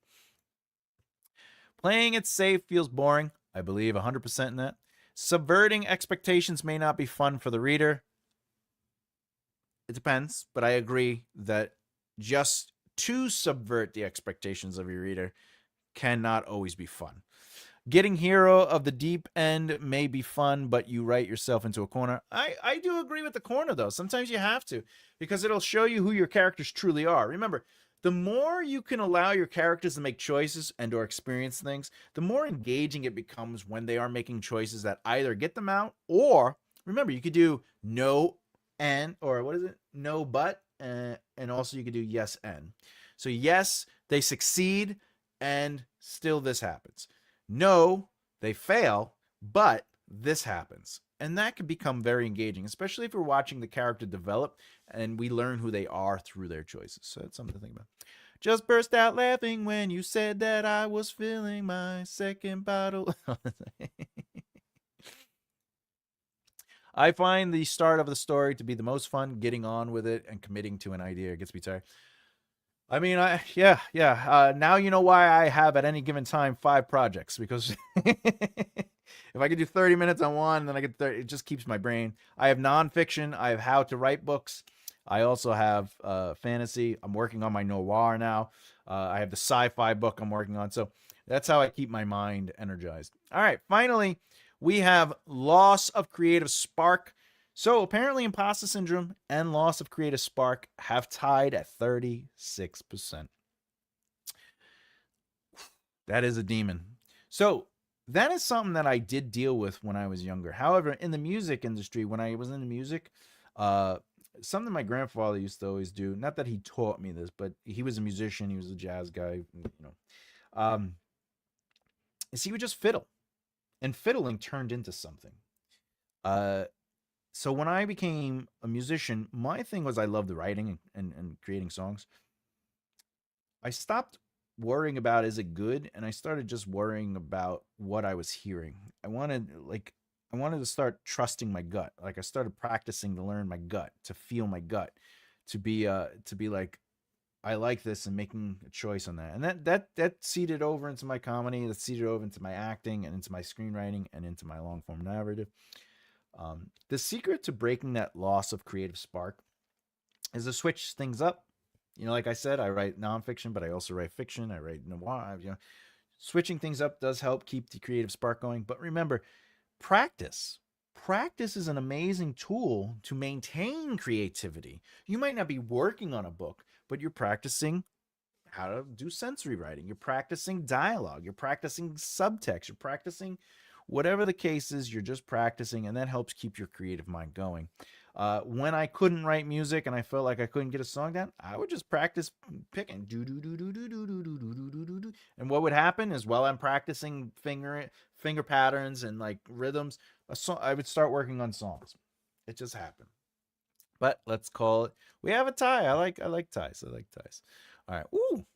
Playing it safe feels boring. I believe 100% in that. Subverting expectations may not be fun for the reader. It depends, but I agree that just to subvert the expectations of your reader cannot always be fun. Getting hero of the deep end may be fun, but you write yourself into a corner. I do agree with the corner, though. Sometimes you have to, because it'll show you who your characters truly are. Remember, the more you can allow your characters to make choices and or experience things, the more engaging it becomes when they are making choices that either get them out, or remember, you could do no and, or what is it? No but, and also you could do yes and. So yes, they succeed, and still this happens. No, they fail, but this happens. And that can become very engaging, especially if we're watching the character develop and we learn who they are through their choices. So that's something to think about. Just burst out laughing when you said that I was filling my second bottle. I find the start of the story to be the most fun. Getting on with it and committing to an idea gets me tired. I mean, yeah. Now you know why I have at any given time 5 projects, because if I could do 30 minutes on one, then I get 30. It just keeps my brain. I have nonfiction. I have how to write books. I also have fantasy. I'm working on my noir now. I have the sci-fi book I'm working on. So that's how I keep my mind energized. All right, finally, we have loss of creative spark. So apparently imposter syndrome and loss of creative spark have tied at 36%. That is a demon. So that is something that I did deal with when I was younger. However, in the music industry, when I was in the music, something my grandfather used to always do, not that he taught me this, but he was a musician, he was a jazz guy, is he would just fiddle. And fiddling turned into something. So when I became a musician, my thing was I loved the writing and creating songs. I stopped worrying about is it good, and I started just worrying about what I was hearing. I wanted to start trusting my gut. Like I started practicing to learn my gut, to feel my gut, to be like I like this and making a choice on that. And that seeded over into my comedy, that seeded over into my acting and into my screenwriting and into my long form narrative. The secret to breaking that loss of creative spark is to switch things up. You know, like I said, I write nonfiction, but I also write fiction. I write noir. You know, switching things up does help keep the creative spark going. But remember, practice. Practice is an amazing tool to maintain creativity. You might not be working on a book, but you're practicing how to do sensory writing. You're practicing dialogue. You're practicing subtext. You're practicing whatever the case is, you're just practicing, and that helps keep your creative mind going. When I couldn't write music and I felt like I couldn't get a song down, I would just practice picking do do do do do do do do do do do do. And what would happen is while I'm practicing finger patterns and like rhythms, I would start working on songs. It just happened. But let's call it. We have a tie. I like ties. I like ties. All right. Ooh,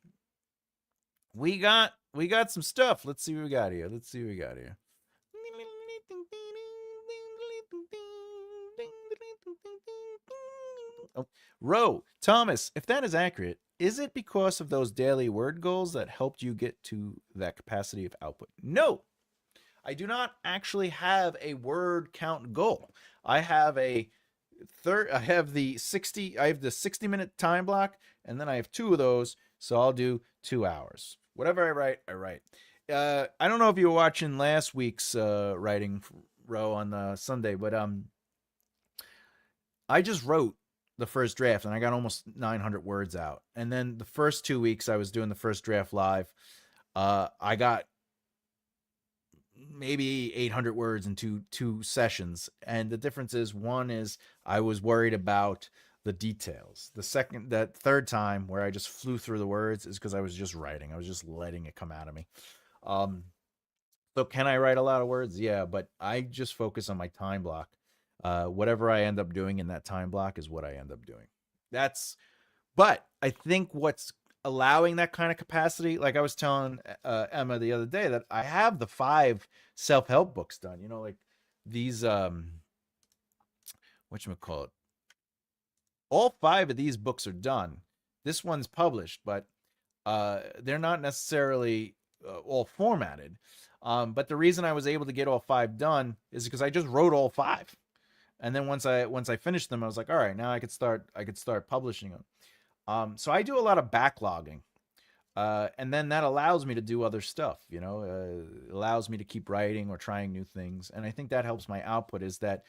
we got some stuff. Let's see what we got here. Let's see what we got here. Oh, Roe, Thomas, if that is accurate, is it because of those daily word goals that helped you get to that capacity of output? No, I do not actually have a word count goal. I have I have the 60-minute time block, and then I have two of those, so I'll do 2 hours. Whatever I write, I write. I don't know if you were watching last week's writing row on Sunday, but I just wrote the first draft and I got almost 900 words out. And then the first 2 weeks I was doing the first draft live, I got maybe 800 words in two sessions. And the difference is, one is I was worried about the details. That third time where I just flew through the words is because I was just writing. I was just letting it come out of me. So can I write a lot of words? Yeah, but I just focus on my time block. Whatever I end up doing in that time block is what I end up doing. But I think what's allowing that kind of capacity, like I was telling Emma the other day, that I have the 5 self-help books done. You know, like these, whatchamacallit, all 5 of these books are done. This one's published, but they're not necessarily all formatted. But the reason I was able to get all 5 done is because I just wrote all 5. And then once I finished them, I was like, all right, now I could start publishing them. So I do a lot of backlogging. And then that allows me to do other stuff, you know, it allows me to keep writing or trying new things. And I think that helps my output, is that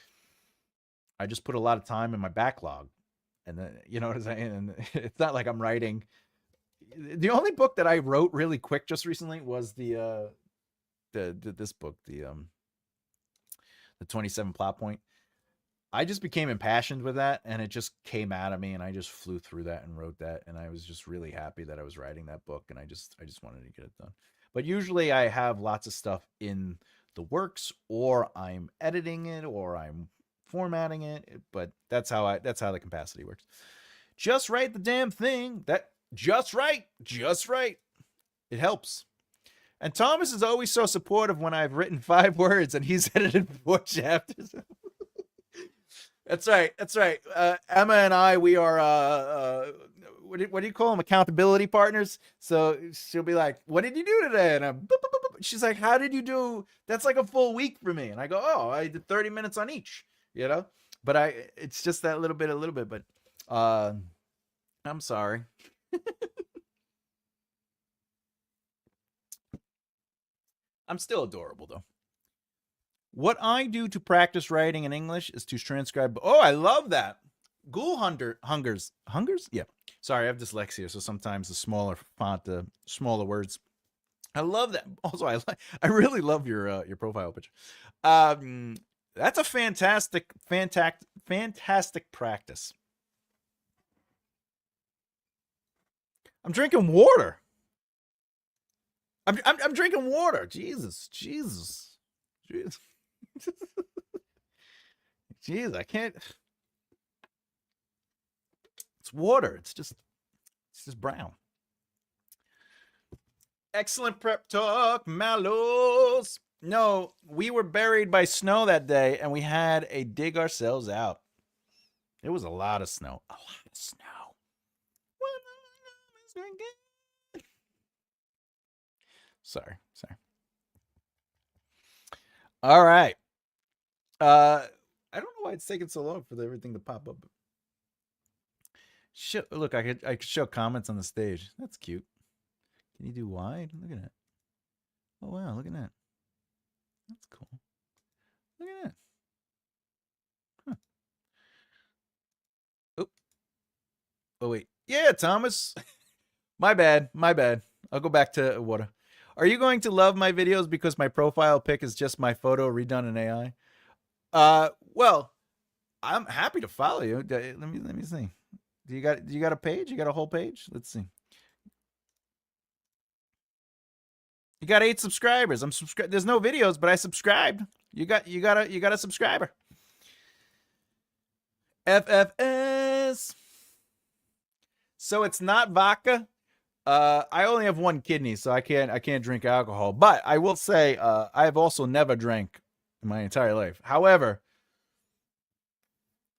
I just put a lot of time in my backlog. And then, you know what I'm saying? And it's not like I'm writing. The only book that I wrote really quick just recently was this book, the 27 Plot Point. I just became impassioned with that, and it just came out of me, and I just flew through that and wrote that, and I was just really happy that I was writing that book, and I just wanted to get it done. But usually I have lots of stuff in the works, or I'm editing it, or I'm formatting it, but that's how the capacity works. Just write the damn thing. Just right. It helps. And Thomas is always so supportive when I've written 5 words and he's edited 4 chapters. That's right. Emma and I, we are what do you call them? Accountability partners. So she'll be like, "What did you do today?" And she's like, "How did you do?" That's like a full week for me. And I go, "Oh, I did 30 minutes on each." You know, but it's just that little bit. But I'm sorry. I'm still adorable though. What I do to practice writing in English is to transcribe. Oh, I love that. Hungers. Yeah. Sorry, I have dyslexia, so sometimes the smaller font, the smaller words. I love that. Also, I really love your profile picture. That's a fantastic practice. I'm drinking water. I'm drinking water. Jesus. Jeez, I can't. It's water. It's just brown. Excellent prep talk, Mallows. No, we were buried by snow that day, and we had a dig ourselves out. It was a lot of snow. A lot of snow. Sorry. All right. I don't know why it's taking so long for everything to pop up. Look, I could show comments on the stage. That's cute. Can you do wide? Look at that. Oh wow, look at that. That's cool. Look at that. Huh. Oh wait. Yeah, Thomas. My bad. I'll go back to water. Are you going to love my videos because my profile pic is just my photo redone in AI? Well, I'm happy to follow you. Let me see. Do you got a page? You got a whole page? Let's see. You got 8 subscribers. I'm subscribed. There's no videos, but I subscribed. You got a subscriber. FFS. So it's not vodka. I only have one kidney, so I can't drink alcohol. But I will say, I have also never drank in my entire life. However,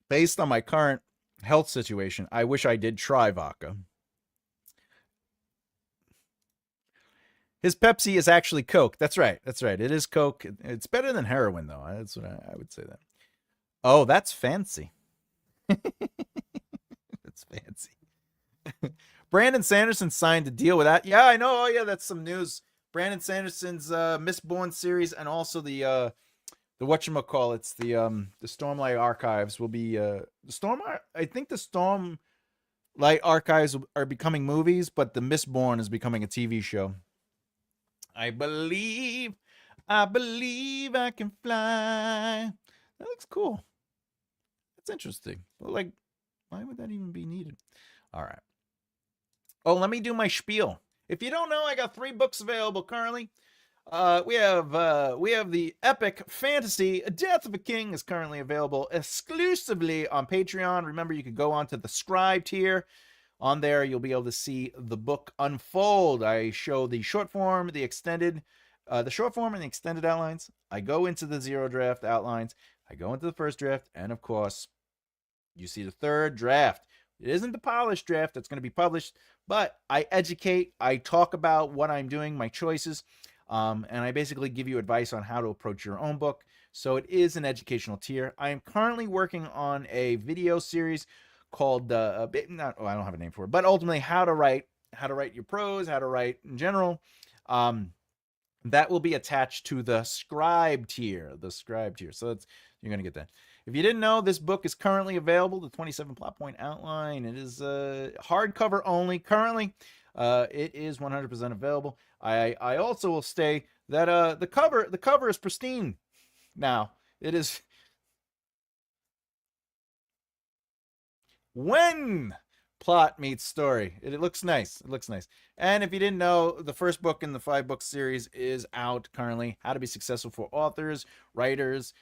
based on my current health situation, I wish I did try vodka. His Pepsi is actually Coke. That's right. It is Coke. It's better than heroin, though. That's what I would say that. Oh, that's fancy. That's fancy. Brandon Sanderson signed a deal with that. Yeah, I know. Oh, yeah, that's some news. Brandon Sanderson's Mistborn series and also the whatchamacallits, the Stormlight Archives will be I think the Stormlight Archives are becoming movies, but the Mistborn is becoming a TV show. I believe I can fly. That looks cool. That's interesting. Like, why would that even be needed? All right. Oh, let me do my spiel. If you don't know, I got 3 books available currently. We have the epic fantasy Death of a King is currently available exclusively on Patreon. Remember, you can go on to the Scribe tier. On there, you'll be able to see the book unfold. I show the short form, the extended, the short form and the extended outlines. I go into the 0 draft outlines. I go into the first draft, and of course, you see the 3rd draft. It isn't the polished draft that's going to be published, but I educate. I talk about what I'm doing, my choices, and I basically give you advice on how to approach your own book. So it is an educational tier. I am currently working on a video series called I don't have a name for it, but ultimately how to write your prose, how to write in general. That will be attached to the Scribe tier. So you're going to get that. If you didn't know, this book is currently available, the 27 plot point outline. It is hardcover only currently. It is 100% available. I also will say that the cover is pristine now. It is. When plot meets story, it looks nice. And if you didn't know, the first book in the 5-book series is out currently. How to be successful for authors, writers,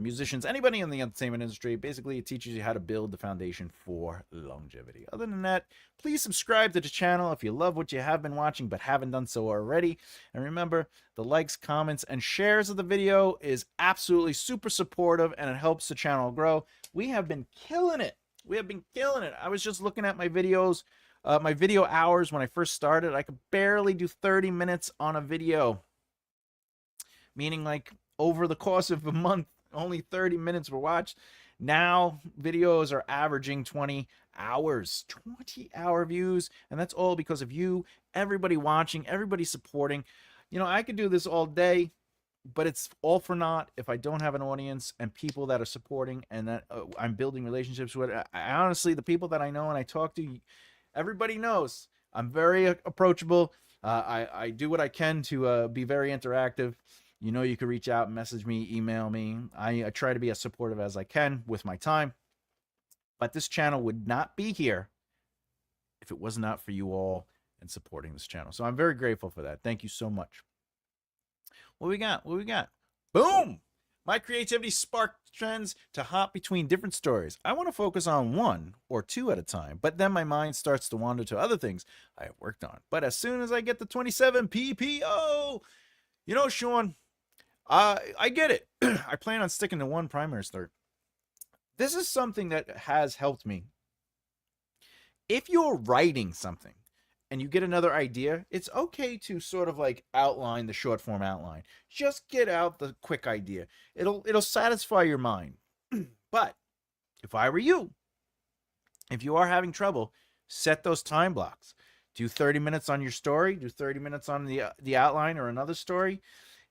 musicians, anybody in the entertainment industry. Basically, it teaches you how to build the foundation for longevity. Other than that, please subscribe to the channel if you love what you have been watching but haven't done so already. And remember, the likes, comments, and shares of the video is absolutely super supportive, and it helps the channel grow. We have been killing it. I was just looking at my videos, my video hours when I first started. I could barely do 30 minutes on a video. Meaning, like, over the course of a month, only 30 minutes were watched. Now, videos are averaging 20 hours. 20-hour views. And that's all because of you, everybody watching, everybody supporting. You know, I could do this all day, but it's all for naught if I don't have an audience and people that are supporting and that I'm building relationships with. I honestly, the people that I know and I talk to, everybody knows I'm very approachable. I do what I can to be very interactive. You know, you can reach out, message me, email me. I try to be as supportive as I can with my time. But this channel would not be here if it was not for you all and supporting this channel. So I'm very grateful for that. Thank you so much. What we got? Boom! My creativity sparked trends to hop between different stories. I want to focus on one or two at a time, but then my mind starts to wander to other things I have worked on. But as soon as I get the 27 PPO, Sean, I get it. I plan on sticking to one primary story. This is something that has helped me. If you're writing something and you get another idea, it's okay to sort of like outline the short form outline. Just get out the quick idea. It'll satisfy your mind. But if I were you, if you are having trouble, set those time blocks. Do 30 minutes on your story, do 30 minutes on the outline or another story.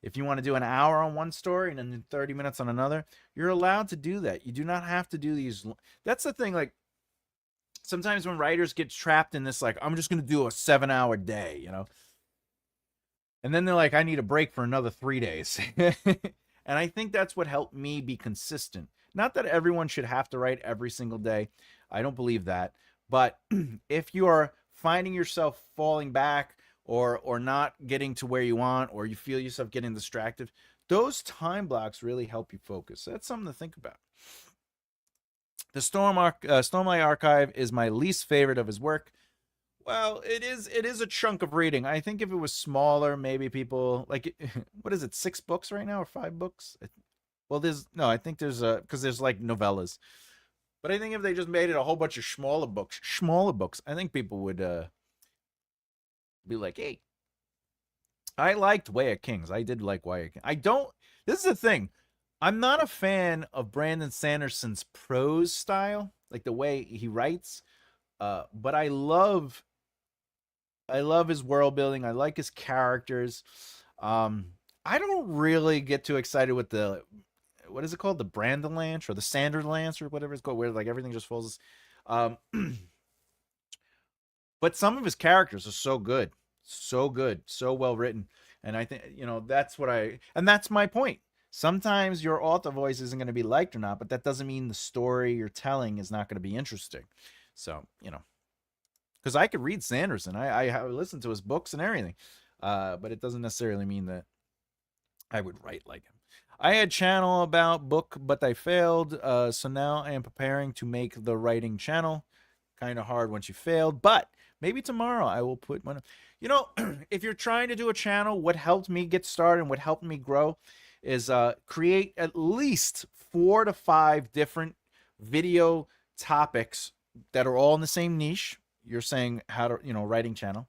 If you want to do an hour on one story and then 30 minutes on another, you're allowed to do that. You do not have to do these. That's the thing, like, sometimes when writers get trapped in this, like, I'm just going to do a 7-hour day, and then they're like, I need a break for another 3 days. And I think that's what helped me be consistent. Not that everyone should have to write every single day. I don't believe that. But if you are finding yourself falling back or not getting to where you want, or you feel yourself getting distracted, those time blocks really help you focus. That's something to think about. The Stormlight Archive is my least favorite of his work. Well, it is a chunk of reading. I think if it was smaller, maybe people like what is it, 6 books right now or 5 books? Well, I think there's because there's like novellas. But I think if they just made it a whole bunch of smaller books, I think people would be like, hey, I liked Way of Kings. I did like Way of Kings. This is the thing. I'm not a fan of Brandon Sanderson's prose style, like the way he writes. But I love his world building. I like his characters. I don't really get too excited with what is it called? The Brandon Lance or the Sander Lance or whatever it's called, where like everything just falls. But some of his characters are so good, so well written. And I think, that's my point. Sometimes your author voice isn't going to be liked or not, but that doesn't mean the story you're telling is not going to be interesting. So, because I could read Sanderson. I listened to his books and everything. But it doesn't necessarily mean that I would write like him. I had channel about book, but I failed. So now I am preparing to make the writing channel. Kind of hard once you failed, but maybe tomorrow I will put one. If you're trying to do a channel, what helped me get started and what helped me grow is create at least 4 to 5 different video topics that are all in the same niche. You're saying how to, writing channel,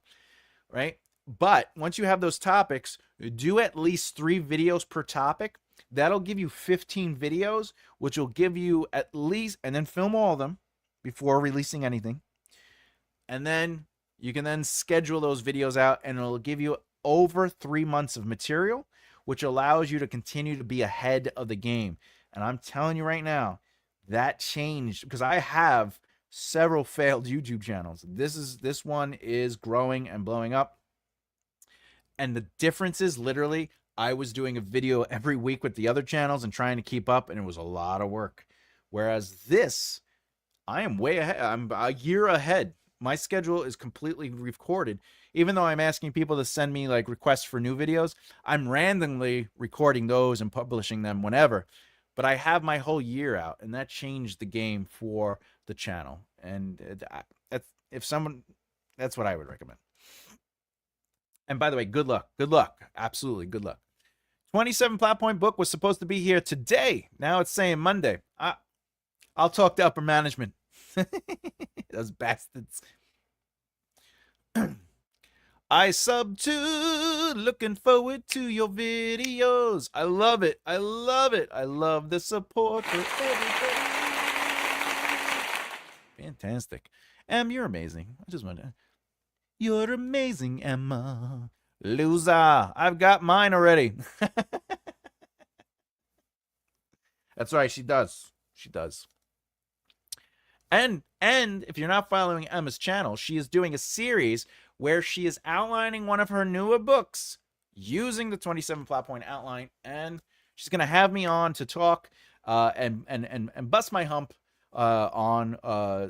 right? But once you have those topics, do at least 3 videos per topic. That'll give you 15 videos, which will give you at least, and then film all of them before releasing anything. And then you can then schedule those videos out, and it'll give you over 3 months of material, which allows you to continue to be ahead of the game. And I'm telling you right now, that changed because I have several failed YouTube channels. This one is growing and blowing up. And the difference is literally I was doing a video every week with the other channels and trying to keep up, and it was a lot of work. Whereas this, I am way ahead. I'm a year ahead. My schedule is completely recorded. Even though I'm asking people to send me like requests for new videos, I'm randomly recording those and publishing them whenever. But I have my whole year out, and that changed the game for the channel. And that's what I would recommend. And by the way, good luck. Good luck. Absolutely good luck. 27 Plot Point book was supposed to be here today. Now it's saying Monday. I'll talk to upper management. Those bastards. I sub to, looking forward to your videos. I love it. I love it. I love the support for everybody. Fantastic. Em, you're amazing. I just want to. You're amazing, Emma. Loser. I've got mine already. That's right. She does. She does. And if you're not following Emma's channel, she is doing a series where she is outlining one of her newer books using the 27 plot point outline, and she's going to have me on to talk and bust my hump on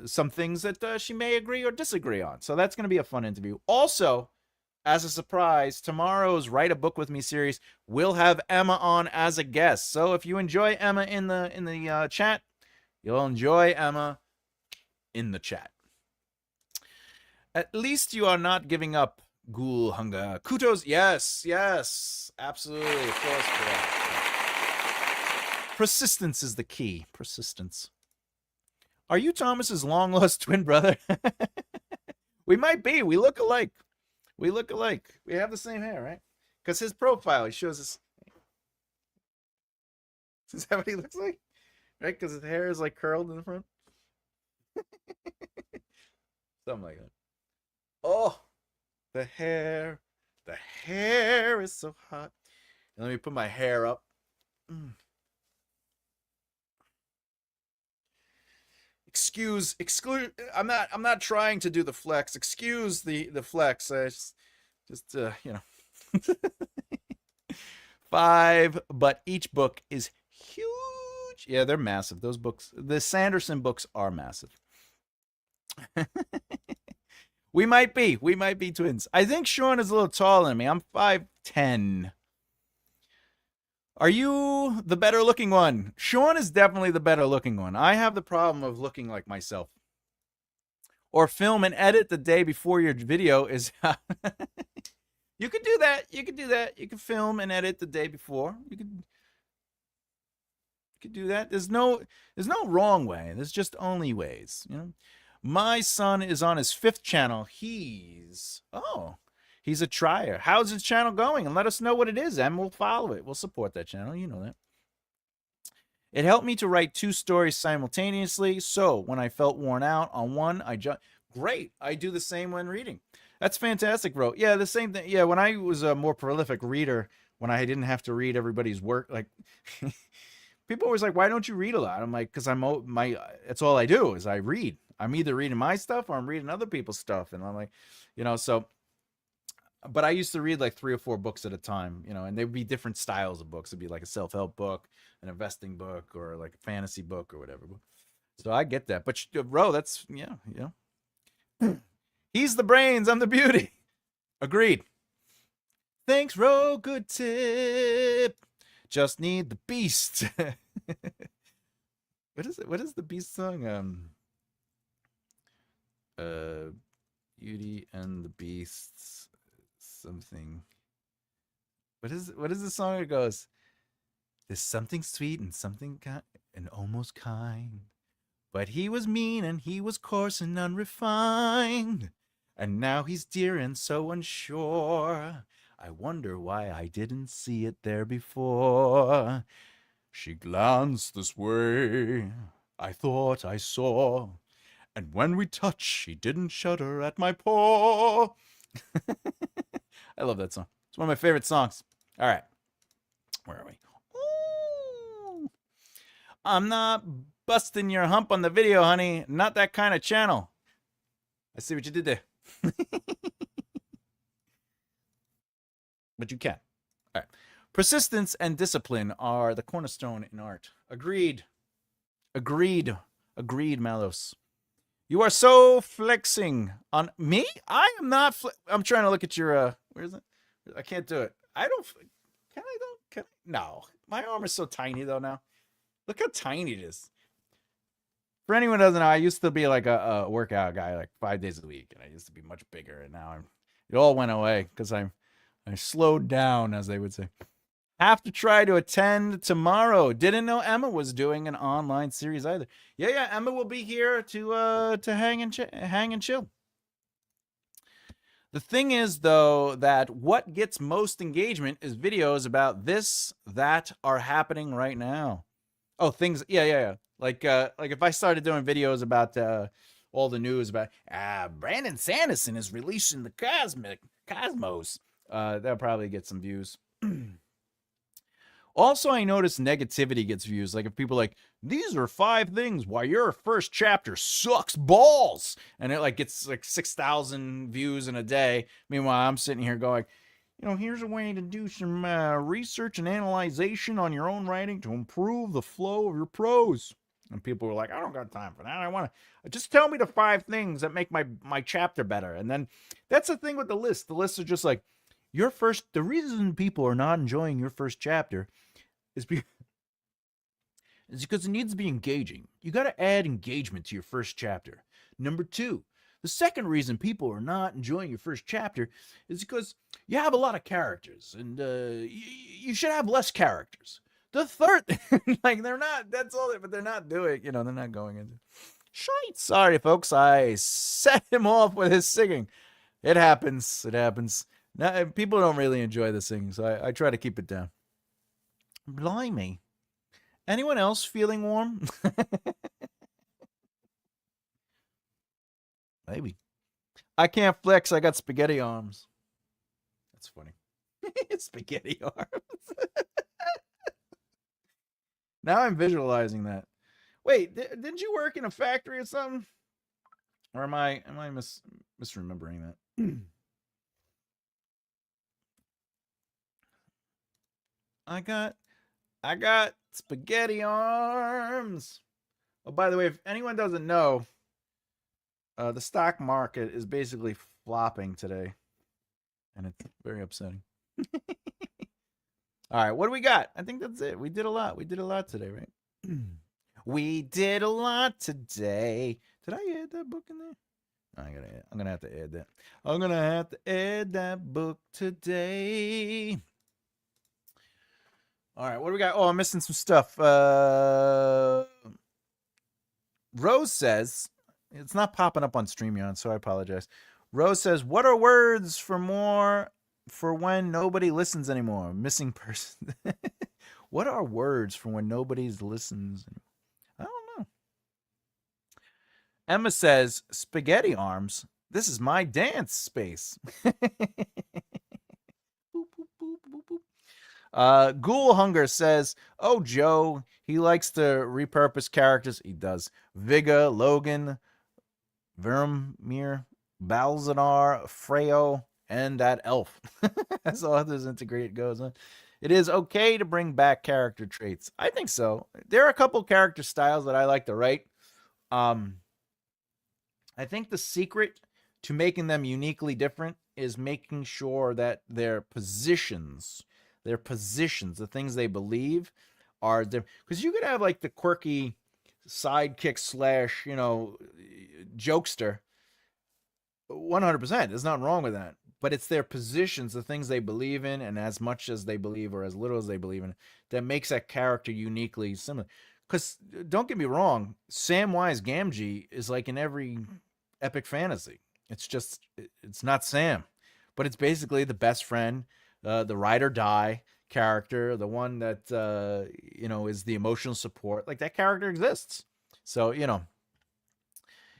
some things that she may agree or disagree on. So that's going to be a fun interview. Also, as a surprise, tomorrow's Write a Book with Me series will have Emma on as a guest. So if you enjoy Emma in the chat, you'll enjoy Emma in the chat. At least you are not giving up, Ghoul Hunger. Kutos, yes, absolutely, of course. Persistence is the key. Persistence. Are you Thomas's long lost twin brother? We might be. We look alike. We have the same hair, right? Because his profile, he shows us. Is that what he looks like? Right? Because his hair is like curled in the front. Something like that. Oh, the hair. The hair is so hot. And let me put my hair up. Exclude. I'm not trying to do the flex. Excuse the flex. Just you know. 5, but each book is huge. Yeah, they're massive. Those books, the Sanderson books, are massive. We might be twins. I think Sean is a little taller than me. I'm 5'10". Are you the better looking one? Sean is definitely the better looking one. I have the problem of looking like myself. Or film and edit the day before your video is out. You could do that. You can film and edit the day before. You could do that. There's no wrong way. There's just only ways, you know. My son is on his 5th channel. He's a trier. How's his channel going? And let us know what it is, and we'll follow it. We'll support that channel. You know that. It helped me to write 2 stories simultaneously. So when I felt worn out on one, great. I do the same when reading. That's fantastic, bro. Yeah, the same thing. Yeah, when I was a more prolific reader, when I didn't have to read everybody's work, like people always like, why don't you read a lot? I'm like, because that's all I do is I read. I'm either reading my stuff or I'm reading other people's stuff. And I'm like, you know, so, but I used to read like 3 or 4 books at a time, you know, and there'd be different styles of books. It'd be like a self-help book, an investing book, or like a fantasy book or whatever. So I get that. But bro, that's, yeah, you know. He's the brains, I'm the beauty. Agreed. Thanks, Ro. Good tip. Just need the beast. What is it? What is the beast song? Beauty and the Beasts. Something. What is the song? It goes, there's something sweet and something and almost kind. But he was mean and he was coarse and unrefined. And now he's dear and so unsure. I wonder why I didn't see it there before. She glanced this way, I thought I saw. And when we touched, she didn't shudder at my paw. I love that song. It's one of my favorite songs. All right. Where are we? Ooh. I'm not busting your hump on the video, honey. Not that kind of channel. I see what you did there. But you can. All right. Persistence and discipline are the cornerstone in art. Agreed. Agreed, Malos. You are so flexing on me? I am not. I'm trying to look at your. Where is it? I can't do it. I don't. Can I though? Can I? No. My arm is so tiny though now. Look how tiny it is. For anyone who doesn't know, I used to be like a workout guy, like 5 days a week, and I used to be much bigger. And now it all went away because I slowed down, as they would say. Have to try to attend tomorrow. Didn't know Emma was doing an online series either. Yeah. Emma will be here to hang and chill. The thing is, though, that what gets most engagement is videos about this that are happening right now. Oh, things. Yeah. Like if I started doing videos about all the news about Brandon Sanderson is releasing the Cosmos, that'll probably get some views. Also, I noticed negativity gets views. Like if people are like, these are 5 things why your first chapter sucks balls, and it like gets like 6,000 views in a day. Meanwhile, I'm sitting here going, you know, here's a way to do some research and analyzation on your own writing to improve the flow of your prose. And people were like, I don't got time for that. I want to just tell me the 5 things that make my chapter better. And then that's the thing with the list. The lists are just like the reason people are not enjoying your first chapter is because it needs to be engaging. You got to add engagement to your first chapter. Number 2, the second reason people are not enjoying your first chapter is because you have a lot of characters and you should have less characters. The third, like they're not, that's all, but they're not doing, they're not going into shite. Sorry, folks, I set him off with his singing. It happens. It happens. Now, people don't really enjoy the singing, so I try to keep it down. Blimey. Anyone else feeling warm? Maybe. I can't flex. I got spaghetti arms. That's funny. Spaghetti arms. Now I'm visualizing that. Wait, didn't you work in a factory or something? Or am I misremembering that? I got spaghetti arms. Oh, by the way, if anyone doesn't know, the stock market is basically flopping today, and it's very upsetting. All right, what do we got? I think that's it. We did a lot. We did a lot today, right? We did a lot today. Did I add that book in there? I'm gonna have to add that. I'm gonna have to add that book today. All right, what do we got? Oh, I'm missing some stuff. Rose says, it's not popping up on StreamYard, so I apologize. Rose says, what are words for when nobody listens anymore? Missing person. What are words for when nobody listens? I don't know. Emma says, spaghetti arms. This is my dance space. Ghoul Hunger says, oh, Joe, he likes to repurpose characters. He does. Viga, Logan, Vermeer, Balzanar, Freyo, and that elf. As all others integrate goes on. It is okay to bring back character traits. I think so. There are a couple character styles that I like to write. I think the secret to making them uniquely different is making sure that their positions, the things they believe, are different. Because you could have like the quirky sidekick slash, jokester. 100%. There's nothing wrong with that. But it's their positions, the things they believe in, and as much as they believe or as little as they believe in, that makes that character uniquely similar. Because don't get me wrong, Samwise Gamgee is like in every epic fantasy. It's not Sam, but it's basically the best friend, the ride or die character, the one that is the emotional support. Like that character exists. So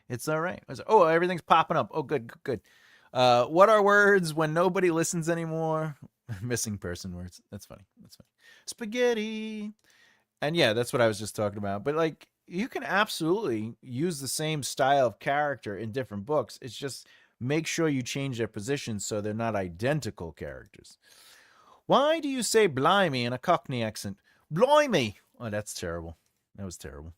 it's all right. Oh, everything's popping up. Oh, good. What are words when nobody listens anymore? Missing person words. That's funny. Spaghetti. And yeah, that's what I was just talking about. But like, you can absolutely use the same style of character in different books. It's just make sure you change their positions so they're not identical characters. Why do you say blimey in a Cockney accent? Blimey! Oh, that's terrible. That was terrible.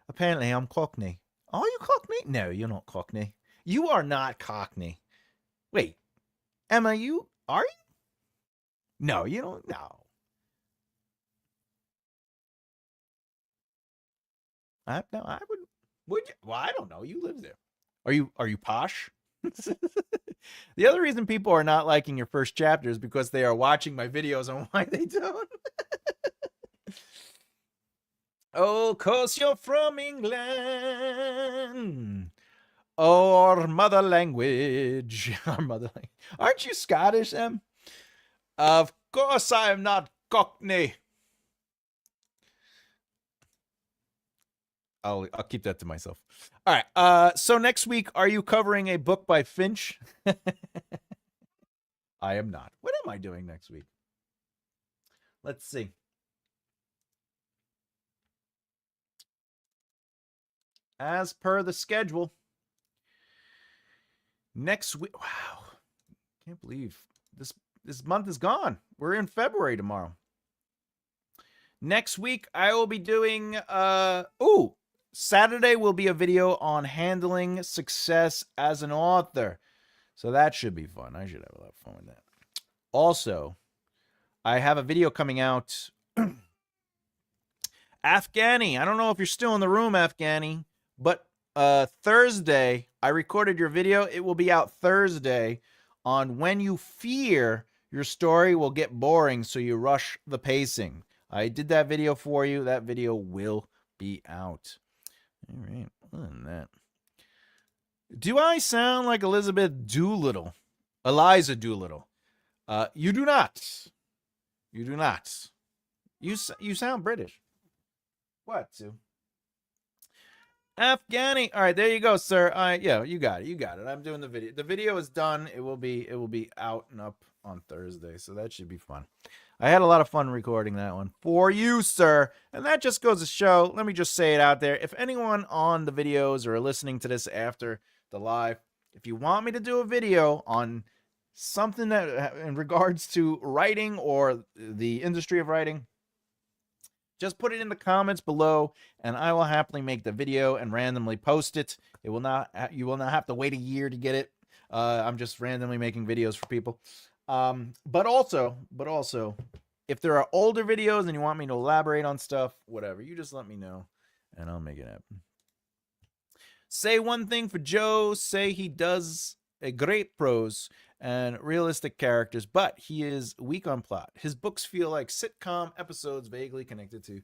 Apparently, I'm Cockney. Are you Cockney? No, you're not Cockney. You are not Cockney. Wait, Emma, are you? No, you don't. No. I would. Would you? Well, I don't know. You live there. Are you posh? The other reason people are not liking your first chapter is because they are watching my videos on why they don't. Oh, 'cause you're from England. Oh, our mother language. Our mother language. Aren't you Scottish, Em? Of course I am not Cockney. I'll keep that to myself. All right. So next week, are you covering a book by Finch? I am not. What am I doing next week? Let's see. As per the schedule, next week. Wow. Can't believe this month is gone. We're in February tomorrow. Next week, I will be doing Saturday will be a video on handling success as an author. So that should be fun. I should have a lot of fun with that. Also, I have a video coming out. Afghani, I don't know if you're still in the room, Afghani, but Thursday, I recorded your video. It will be out Thursday on when you fear your story will get boring, so you rush the pacing. I did that video for you. That video will be out. All right, other than that. Do I sound like Elizabeth Doolittle? Eliza Doolittle. You do not. You do not. You sound British. What, Sue? Afghani. All right, there you go, sir. Yeah, you got it. You got it. I'm doing the video. The video is done. It will be out and up on Thursday, so that should be fun. I had a lot of fun recording that one for you, sir. And that just goes to show, let me just say it out there. If anyone on the videos or listening to this after the live, if you want me to do a video on something that in regards to writing or the industry of writing, just put it in the comments below, and I will happily make the video and randomly post it. You will not have to wait a year to get it. I'm just randomly making videos for people. But also, if there are older videos and you want me to elaborate on stuff, whatever, you just let me know, and I'll make it happen. Say one thing for Joe. Say he does a great prose and realistic characters, but he is weak on plot. His books feel like sitcom episodes vaguely connected to,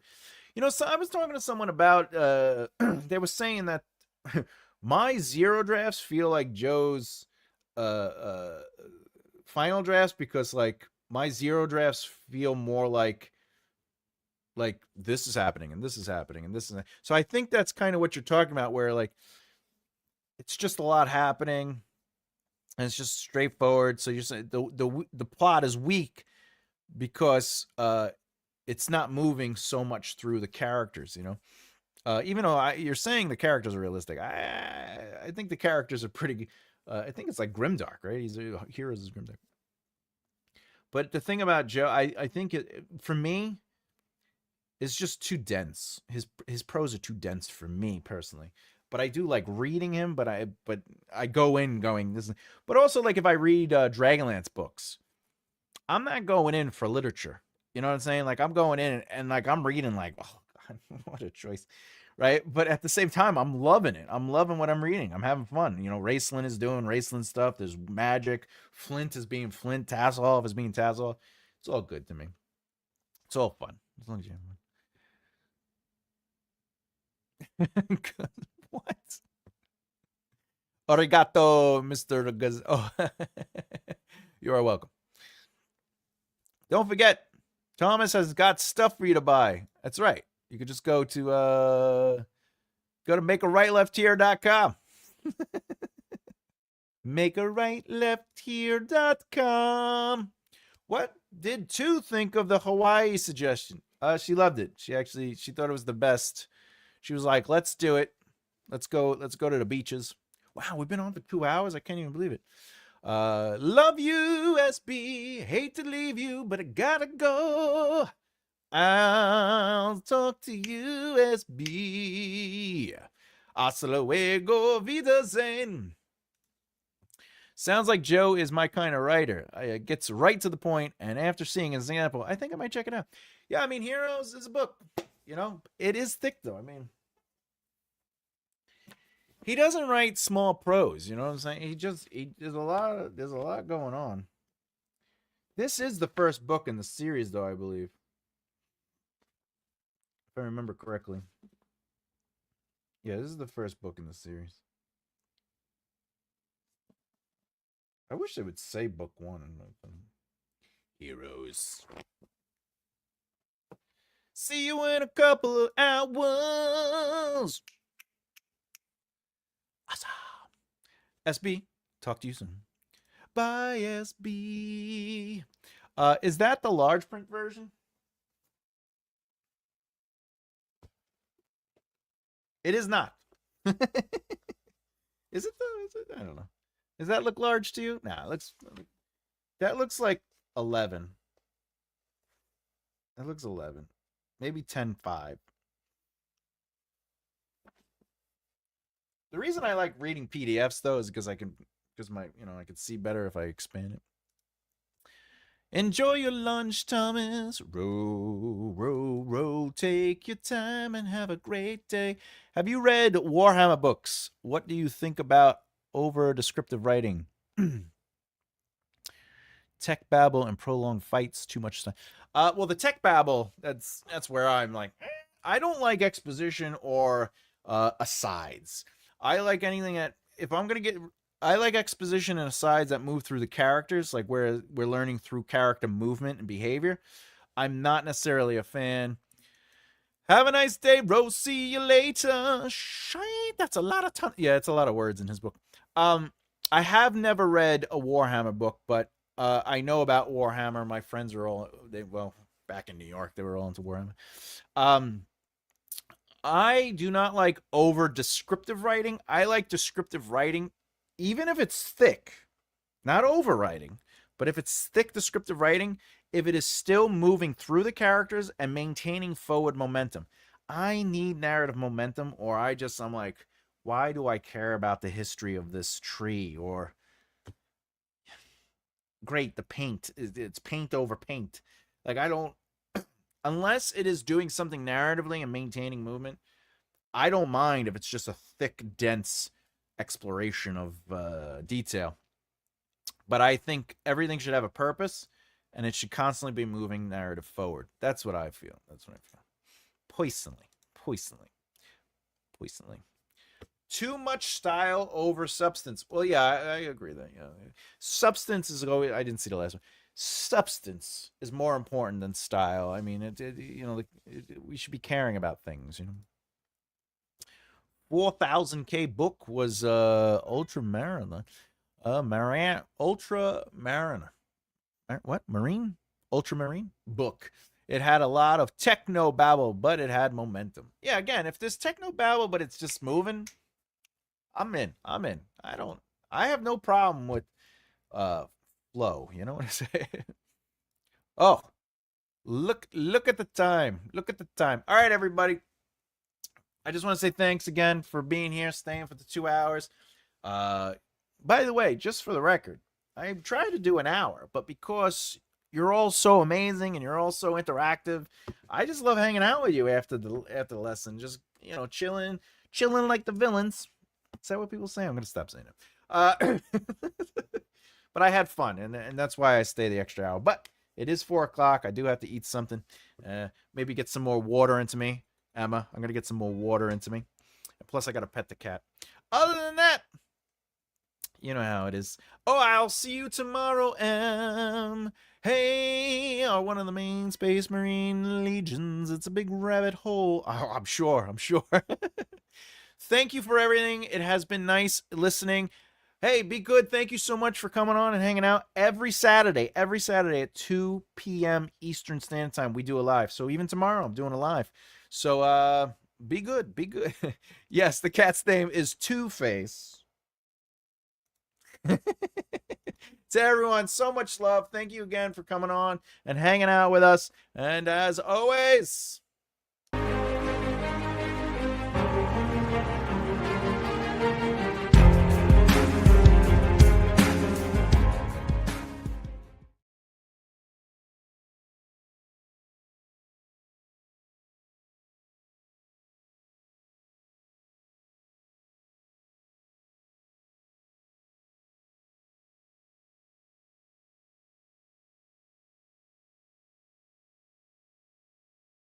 so I was talking to someone about, they were saying that my zero drafts feel like Joe's final drafts, because like my zero drafts feel more like this is happening and this is happening and this is, so I think that's kind of what you're talking about, where like it's just a lot happening. And it's just straightforward. So you're saying the plot is weak because it's not moving so much through the characters, even though you're saying the characters are realistic. I think the characters are pretty. I think it's like grimdark, right? Heroes is grimdark. But the thing about Joe, I think for me, it's just too dense. His prose are too dense for me personally. But I do like reading him, but I go in going this. But also, like if I read Dragonlance books, I'm not going in for literature. You know what I'm saying? Like I'm going in and like I'm reading like, oh God, what a choice, right? But at the same time, I'm loving it. I'm loving what I'm reading. I'm having fun. Raceland is doing Raceland stuff. There's magic. Flint is being Flint. Tasselhoff is being Tasselhoff. It's all good to me. It's all fun as long as you have fun. What? Arigato, Mr. Gaz. Oh, you are welcome. Don't forget, Thomas has got stuff for you to buy. That's right. You could just go to makearightleftheere.com. makearightleftheere.com. What did Tu think of the Hawaii suggestion? She loved it. She thought it was the best. She was like, "Let's do it. Let's go to the beaches." Wow, we've been on for 2 hours. I can't even believe it. Love you, SB. Hate to leave you, but I gotta go. I'll talk to you, SB. Hasta luego, Wiedersehen. Sounds like Joe is my kind of writer. It gets right to the point, and after seeing an example, I think I might check it out. Yeah, I mean, Heroes is a book. It is thick, though. I mean, he doesn't write small prose, you know what I'm saying? There's a lot going on. This is the first book in the series, though, I believe. If I remember correctly. Yeah, this is the first book in the series. I wish they would say book 1. Heroes. See you in a couple of hours. Awesome. SB, talk to you soon. Bye, SB. Is that the large print version? It is not. Is it though? Is it? I don't know. Does that look large to you? Nah, that looks like 11. That looks 11. Maybe 10.5. The reason I like reading PDFs though is because I can I can see better if I expand it. Enjoy your lunch, Thomas. Row, row, row. Take your time and have a great day. Have you read Warhammer books? What do you think about over descriptive writing? Tech babble and prolonged fights, too much time. Well, the tech babble, that's where I'm like, I don't like exposition or asides. I like anything that if I'm gonna get, I like exposition and asides that move through the characters, like where we're learning through character movement and behavior. I'm not necessarily a fan. Have a nice day, Rose. See you later. Shite. That's a lot of time. Yeah, it's a lot of words in his book. I have never read a Warhammer book, but I know about Warhammer. My friends are all back in New York, they were all into Warhammer. I do not like over descriptive writing. I like descriptive writing, even if it's thick, not over writing, but if it's thick descriptive writing, if it is still moving through the characters and maintaining forward momentum. I need narrative momentum, or I'm like, why do I care about the history of this tree? Or great, the paint, it's paint over paint. Like, I don't, unless it is doing something narratively and maintaining movement, I don't mind if it's just a thick, dense exploration of detail. But I think everything should have a purpose, and it should constantly be moving narrative forward. That's what I feel. Poisonally. Too much style over substance. Well, yeah, I agree that. Yeah, substance is always. I didn't see the last one. Substance is more important than style. I mean, we should be caring about things. 4,000K book was Ultramariner. Ultramariner. What? Marine? Ultramarine book. It had a lot of techno babble, but it had momentum. Yeah, again, if there's techno babble, but it's just moving, I'm in. I have no problem with flow. You know what I say? Oh, look at the time. All right, everybody. I just want to say thanks again for being here, staying for the 2 hours. By the way, just for the record, I tried to do an hour, but because you're all so amazing and you're all so interactive, I just love hanging out with you after the lesson. Just chilling like the villains. Is that what people say? I'm gonna stop saying it. But I had fun, and that's why I stay the extra hour. But it is 4 o'clock. I do have to eat something. Maybe get some more water into me, Emma. I'm gonna get some more water into me. And plus, I gotta pet the cat. Other than that, you know how it is. Oh, I'll see you tomorrow, Em. Hey, one of the main Space Marine legions. It's a big rabbit hole. Oh, I'm sure. Thank you for everything. It has been nice listening. Hey, be good. Thank you so much for coming on and hanging out every Saturday at 2 p.m. Eastern Standard Time. We do a live. So even tomorrow, I'm doing a live. So be good. Yes, the cat's name is Two-Face. To everyone, so much love. Thank you again for coming on and hanging out with us. And as always,